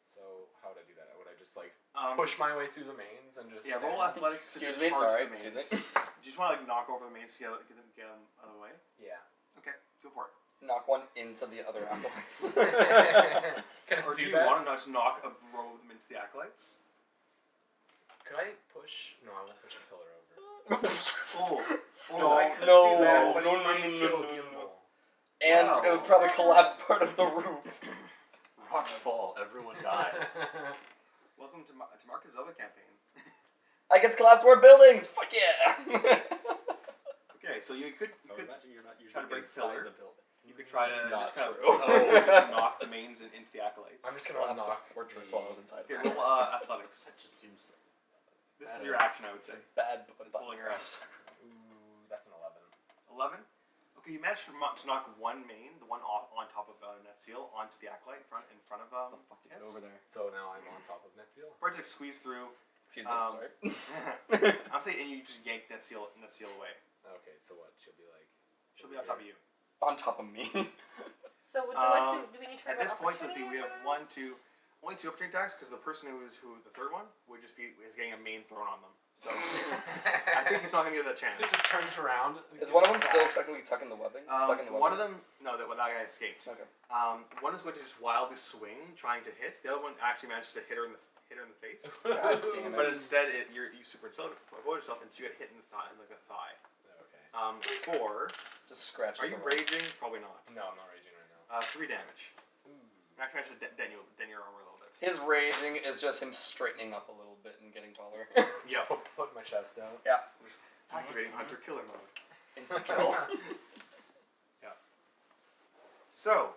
So how would I do that? Would I just like Um, push my way through the mains and just? Yeah, roll stand? athletics. Excuse to me, charge sorry, the excuse mains. me. Do you just want to knock over the mains to get them out of the way? Yeah. Okay, go for it. Knock one into the other acolytes. Can I Or do do you that? want to just knock a row of them into the acolytes? Could I push? No, I won't push a pillar over. Oh, Because I could no, do that, but no, it might no, no, kill no, no. Gimble. And Wow. it would probably collapse part of the roof. Rocks fall. Everyone dies. welcome to Marcus' other campaign. I get to collapse more buildings! Fuck yeah! Okay, so you could Imagine you're not try usually to break inside pillar. the building. You could try to It's not just kind of true. just knock the mains into the acolytes. I'm just gonna Collapse knock the fortress while I was inside. Okay, roll athletics. That just seems. This is your action, I would say. Bad Pulling her ass. Ooh, that's an 11. 11. Okay, you managed to knock one main, the one on top of Net Seal, onto the acolyte in front of Get over there. So now I'm on top of Net Seal. Birds like squeeze through. Excuse me, sorry. I'm saying, and you just yank Net Seal away. Okay, so what? She'll be like. She'll be on top of you. On top of me. So do we need to? At this point, let's see, we have opportunity? only two opportunity attacks because the person who the third one would just is getting a main thrown on them. So I think he's not gonna get that chance. It just turns around. Is one of them still technically tucked in the webbing? Stuck in the webbing? One of them, no, that guy escaped. Okay. One is going to just wildly swing, trying to hit. The other one actually managed to hit her in the face. God damn But it. instead, you superimpose yourself and you get hit in the thigh, like a thigh. Okay. 4. Just scratches Are you the webbing. raging? Probably not. No, I'm not raging right now. 3 damage. Ooh. Actually, managed to dent your armor a little bit. His raging is just him straightening up a little bit and getting taller. Yeah. Put my chest out. Yeah. Activating hunter killer mode. Insta kill. So.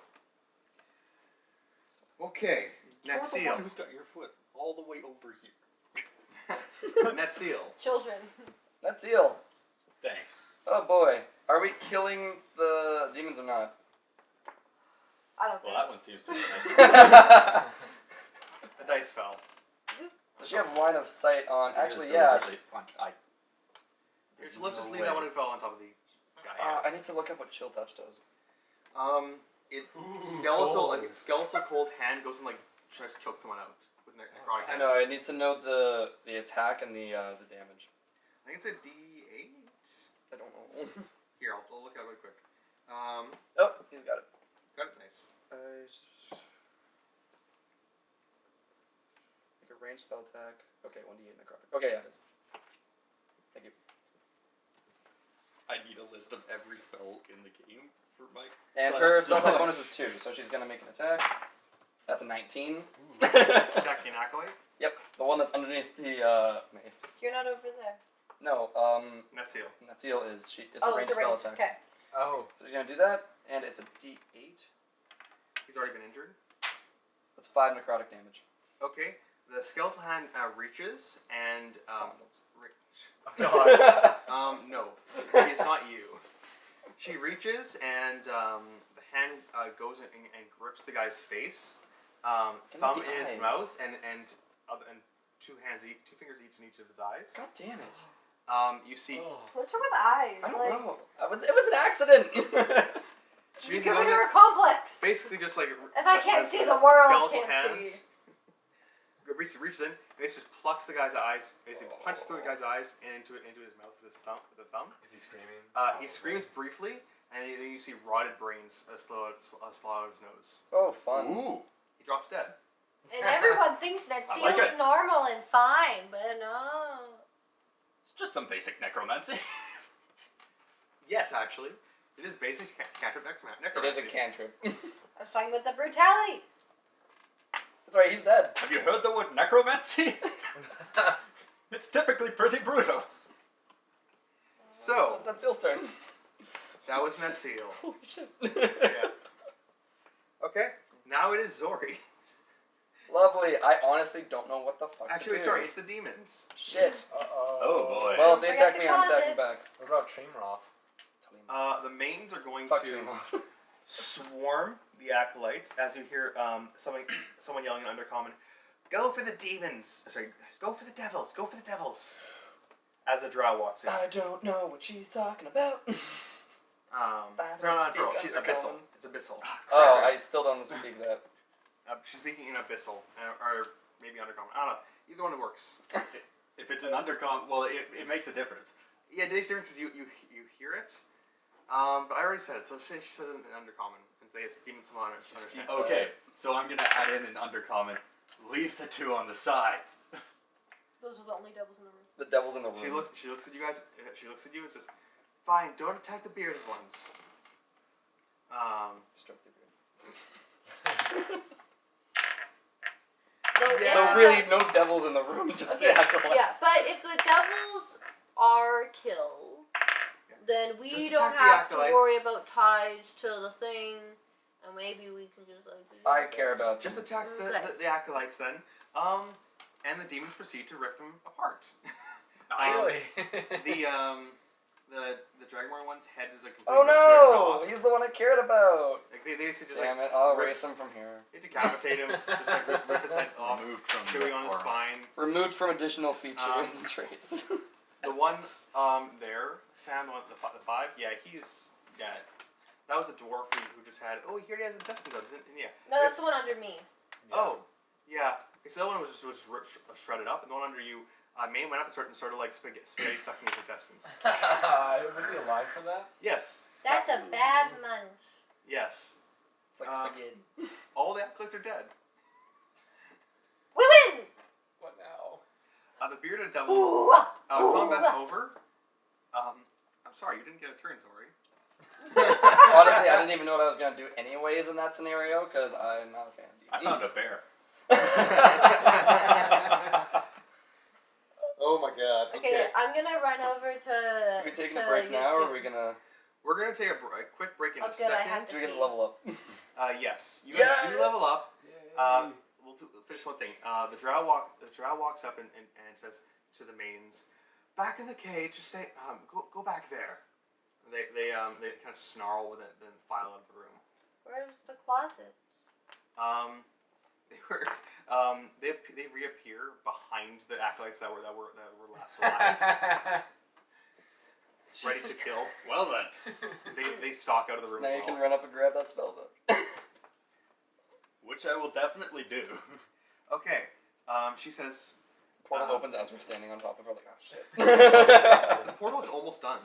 Okay. You're Net the Seal. one who's got your foot all the way over here. Net Seal. Children. That's Eel. Thanks. Oh boy. Are we killing the demons or not? I don't Well, think. that one seems to be. The dice fell. Does she have line of sight on? Actually, Just yeah. deliberately punch. Let's just leave that one who fell on top of the guy. I need to look up what chill touch does. Skeletal cold hand goes and like tries to choke someone out with necrotic I damage. know. I need to know the attack and the damage. I think it's a D8. I don't know. Here, I'll look at it really quick. Oh, he's got it. Got it. Nice. range spell attack. Okay, 1d8 necrotic. Okay, yeah, it is. Thank you. I need a list of every spell in the game for my. And class. her spell attack bonus is 2, so she's gonna make an attack. That's a 19. Attacking an acolyte. Yep, the one that's underneath the mace. You're not over there. No, Netseal. Netseal is it's Oh, a ranged it's a spell range. attack. Okay. Oh. So you're gonna do that, and it's a d8. He's already been injured. That's 5 necrotic damage. Okay. The skeletal hand reaches and no, she is not you. She reaches and the hand goes in and grips the guy's face, thumb the in his eyes. mouth, and two fingers each in each of his eyes. God damn it. You see, What's wrong with eyes? I don't know. It was an accident. You give me her complex. basically just like If I can't see, the world skeletal can't hand see. reaches in, basically just plucks the guy's eyes, basically punches through the guy's eyes and into his mouth with the thumb. Is he screaming? He screams briefly, and then you see rotted brains slow out his nose. Oh, fun. Ooh. He drops dead. And everyone thinks that I seems like it. normal and fine, but no. It's just some basic necromancy. Yes, actually, it is basic cantrip necromancy. It is a cantrip. I was talking about the brutality. That's right, he's dead. Have you heard the word necromancy? It's typically pretty brutal. So It's Netseal's turn. that was Netseal. Holy shit. Yeah. Okay, now it is Zori. Lovely. I honestly don't know what the fuck Actually, to do. sorry, it's the demons. Shit. Uh-oh. Oh, boy. Well, if they Bring attack up me, the I'm attacking closets. back. What about Treamroth? The mains are going Fuck to Treamroth. swarm the acolytes as you hear someone yelling in Undercommon, "Go for the demons!" Sorry, go for the devils! Go for the devils! As a drow walks in. I don't know what she's talking about. Turn on speak for she's Undercommon. abyssal. It's abyssal. Oh, Sorry. I still don't speak that. She's speaking in abyssal or maybe Undercommon. I don't know. Either one works. If it's an undercom, well, it makes a difference. Yeah, it makes difference because you hear it. But I already said it, so she said it in Undercommon. And say it's demon summon. speak. Okay, so I'm gonna add in an undercommon. Leave the two on the sides. Those are the only devils in the room. The devil's in the room. She looks at you guys. She looks at you and says, "Fine, don't attack the bearded ones." Stroke the beard. Yeah. So really, no devils in the room, just the acolytes. Yeah, but if the devils are killed, then we Just don't attack the have to acolytes. worry about ties to the thing, and maybe we can just like. I care about Just them. attack the acolytes then. And the demons proceed to rip them apart. Really? The Dragonborn one's head is a complete Oh no! He's the one I cared about. Like they just Damn like it! I'll rip- erase him from here. They decapitate him, just like rip his head off, Removed from chewing the on his aura. spine. Removed from additional features and traits. The one there, Sam, the five, yeah, he's dead. That was a dwarf who just had. Oh, he already has intestines. Yeah. No, that's the one under me. Oh, yeah. So that one was just shredded up, and the one under you, Maine went up and started like spaghetti sucking his intestines. Was he alive for that? Yes. That's a bad munch. Yes. It's like spaghetti. All the acolytes are dead. We win. What now? The bearded devils. Ooh, Combat's over. I'm sorry, you didn't get a turn, sorry. Honestly, I didn't even know what I was gonna do anyways in that scenario because I'm not a fan of I DVDs. found a bear. Oh my god. Okay, I'm gonna run over to. Are we taking a break now, or are we gonna? We're gonna take a quick break in a good, I have second. Do we get to level up? Yes. You guys Yay! do level up. Yay. We'll finish one thing. The drow walks up and says to the mains, "Back in the cage. Just say, go back there." They kind of snarl with it, then file out of the room. Where's the closet? They reappear behind the acolytes that were last alive, ready to kill. Well then, They stalk out of the So room. now as you well. can run up and grab that spell book. which I will definitely do. Okay. She says Portal opens as we're standing on top of her, like, oh shit. the portal was almost done.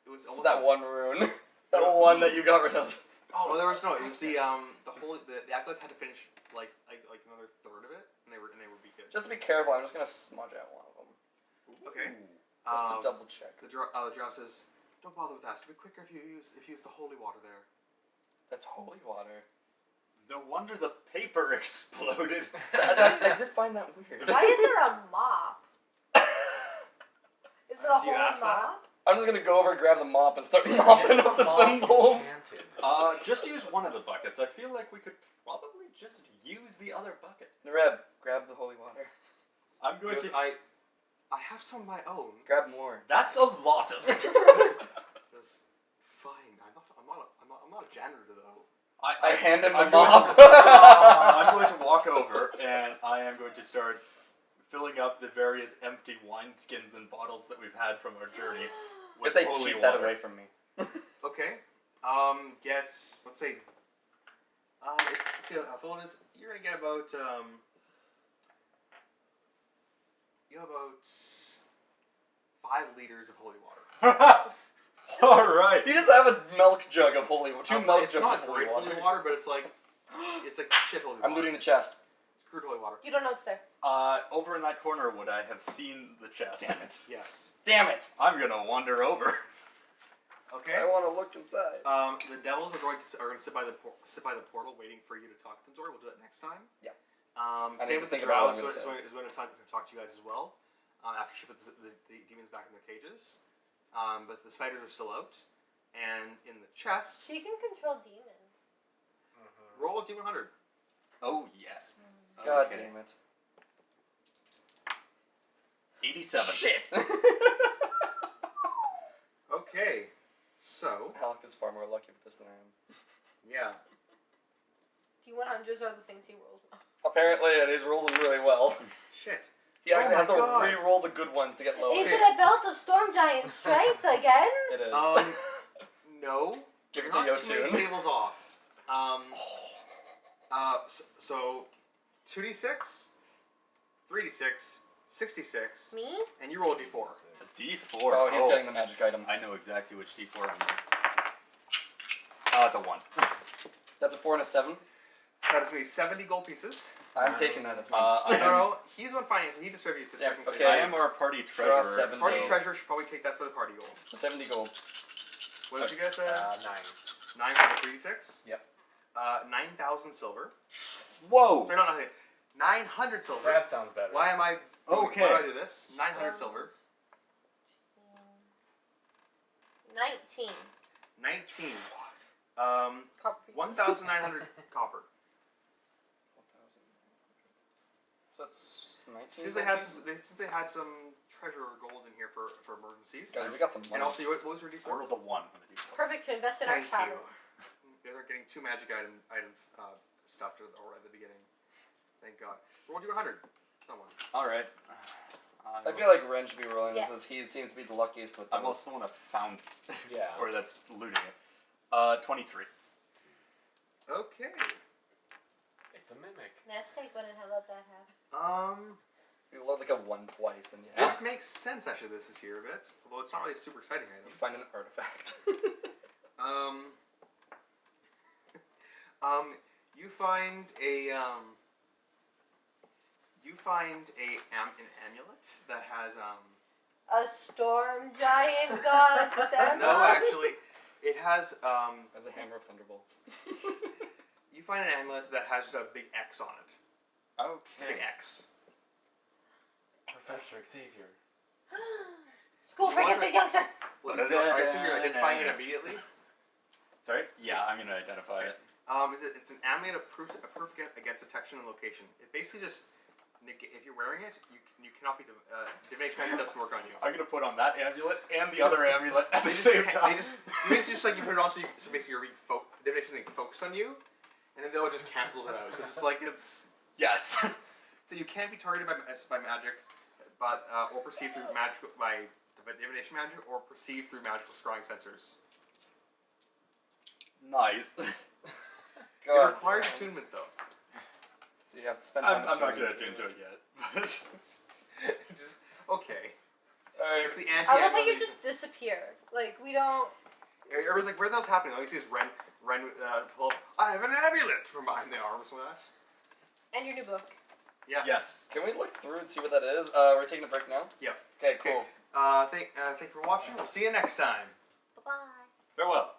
It was It's almost that done. one rune. That one that you got rid of. Oh, well, there was no. It was the acolytes had to finish like another third of it, and they would be good. Just to be careful, I'm just gonna smudge out one of them. Okay. Just to double check. The drow says, "Don't bother with that. It'll be quicker if you use the holy water there." That's holy water. No wonder the paper exploded. I did find that weird. Why is there a mop? Is it a Did you whole ask that? mop? I'm just gonna go over, grab the mop, and start mopping up the symbols. Just use one of the buckets. I feel like we could probably just use the other bucket. Nareb, grab the holy water. I'm He going goes, to. I have some of my own. Grab more. That's a lot of it. He goes, fine. I'm not a janitor though. I hand him the I'm going mop. I'm going to walk over and I am going to start filling up the various empty wineskins and bottles that we've had from our journey with Let's say holy keep water. that away from me. Okay. Guess. Let's say. Let's see how full it is. You're gonna get about. You have about 5 liters of holy water. All right. You just have a milk jug of holy water. 2 milk It's jugs not of holy great water. holy water, but it's like shit holy water. I'm looting the chest. It's crude holy water. You don't know it's there. Over in that corner, would I have seen the chest? Damn it. Yes. Damn it. I'm gonna wander over. Okay. I want to look inside. The devils are going to sit by the portal, waiting for you to talk to them. Zori, we'll do that next time. Yeah. Same need to with the think about drow. what I'm So gonna is going to talk to you guys as well. After she puts the demons back in their cages, but the spiders are still out, and in the chest, She can control demons. roll a D100. Oh yes. God Okay. damn it. 87. Shit. Okay. So Halleck is far more lucky with this than I am. yeah. D100s are the things he rolls well. Apparently, it rolls them really well. Shit. He actually Oh has my to God. re-roll the good ones to get lower. Is it a belt of storm giant strength again? It is. No. Give it You're to not too many Yotun. tables off. So 2d6, 3d6, 66, Me? and you roll a d4. A D4. Oh, he's getting the magic item. I know exactly which D4 I'm getting. It's a 1. That's a 4 and a 7. So that is going to be 70 gold pieces. I'm taking that. That's mine. No, he's on finance, and he distributes it. Yeah, technically. okay. I am our party For treasurer. us, 7 Party gold. treasurer should probably take that for the party gold. 70 gold. What did you get? 9. 9 for the 3d6? Yep. 9,000 silver. Whoa. Sorry, not nothing. 900 silver. That sounds better. Why am I? Okay. Why do I do this? 900 silver. 19. 19. Copper pieces. 1,900 copper. So that's 19. Seems they had some treasure or gold in here for emergencies. Guys, we got some money. And also, what was your I D4? rolled a 1 on the D4. Perfect to invest in our Thank cabin. you. Yeah, they're getting 2 magic item stuff at the beginning. Thank God. Roll you 100. Someone. Alright. I feel like Ren should be rolling Yes. this as he seems to be the luckiest with I'm those. also one of found. Yeah. Or that's looting it. 23. Okay. It's a mimic. Nestek wouldn't have let that happen. We rolled like a 1 twice, then yeah. This makes sense actually. This is here a bit, although it's not really a super exciting You item. find an artifact. You find an amulet that has A storm giant god symbol? no, actually, it has As a hammer of thunderbolts. you find an amulet that has just a big X on it. Just a big Okay. X. Professor Xavier. School forgets a youngster. Well, I assume you're identifying it immediately. Sorry? Yeah, I'm gonna identify it. It's an amulet of proof against detection and location. It basically just if you're wearing it, you cannot be divination magic doesn't work on you. I'm gonna put on that amulet and the other amulet at the They same just, time. it's just like you put it on, so basically you're divination thing focused on you, and then it just cancels it out. So just like it's Yes. so you can't be targeted by magic, but or perceived through magical by divination magic or perceived through magical scrying sensors. Nice. It God. requires attunement though. So you have to spend time I'm not attuning gonna to attune to it yet. Just, okay. Alright. It's the I love how anti-amulet. you just disappeared. Like, we don't... Everyone's like, where the hell's happening? All you see is Ren pull up, I have an amulet from behind the arms with that. And your new book. Yeah. Yes. Can we look through and see what that is? We're taking a break now? Yep. Okay, cool. Thank you for watching. We'll see you next time. Bye-bye. Farewell.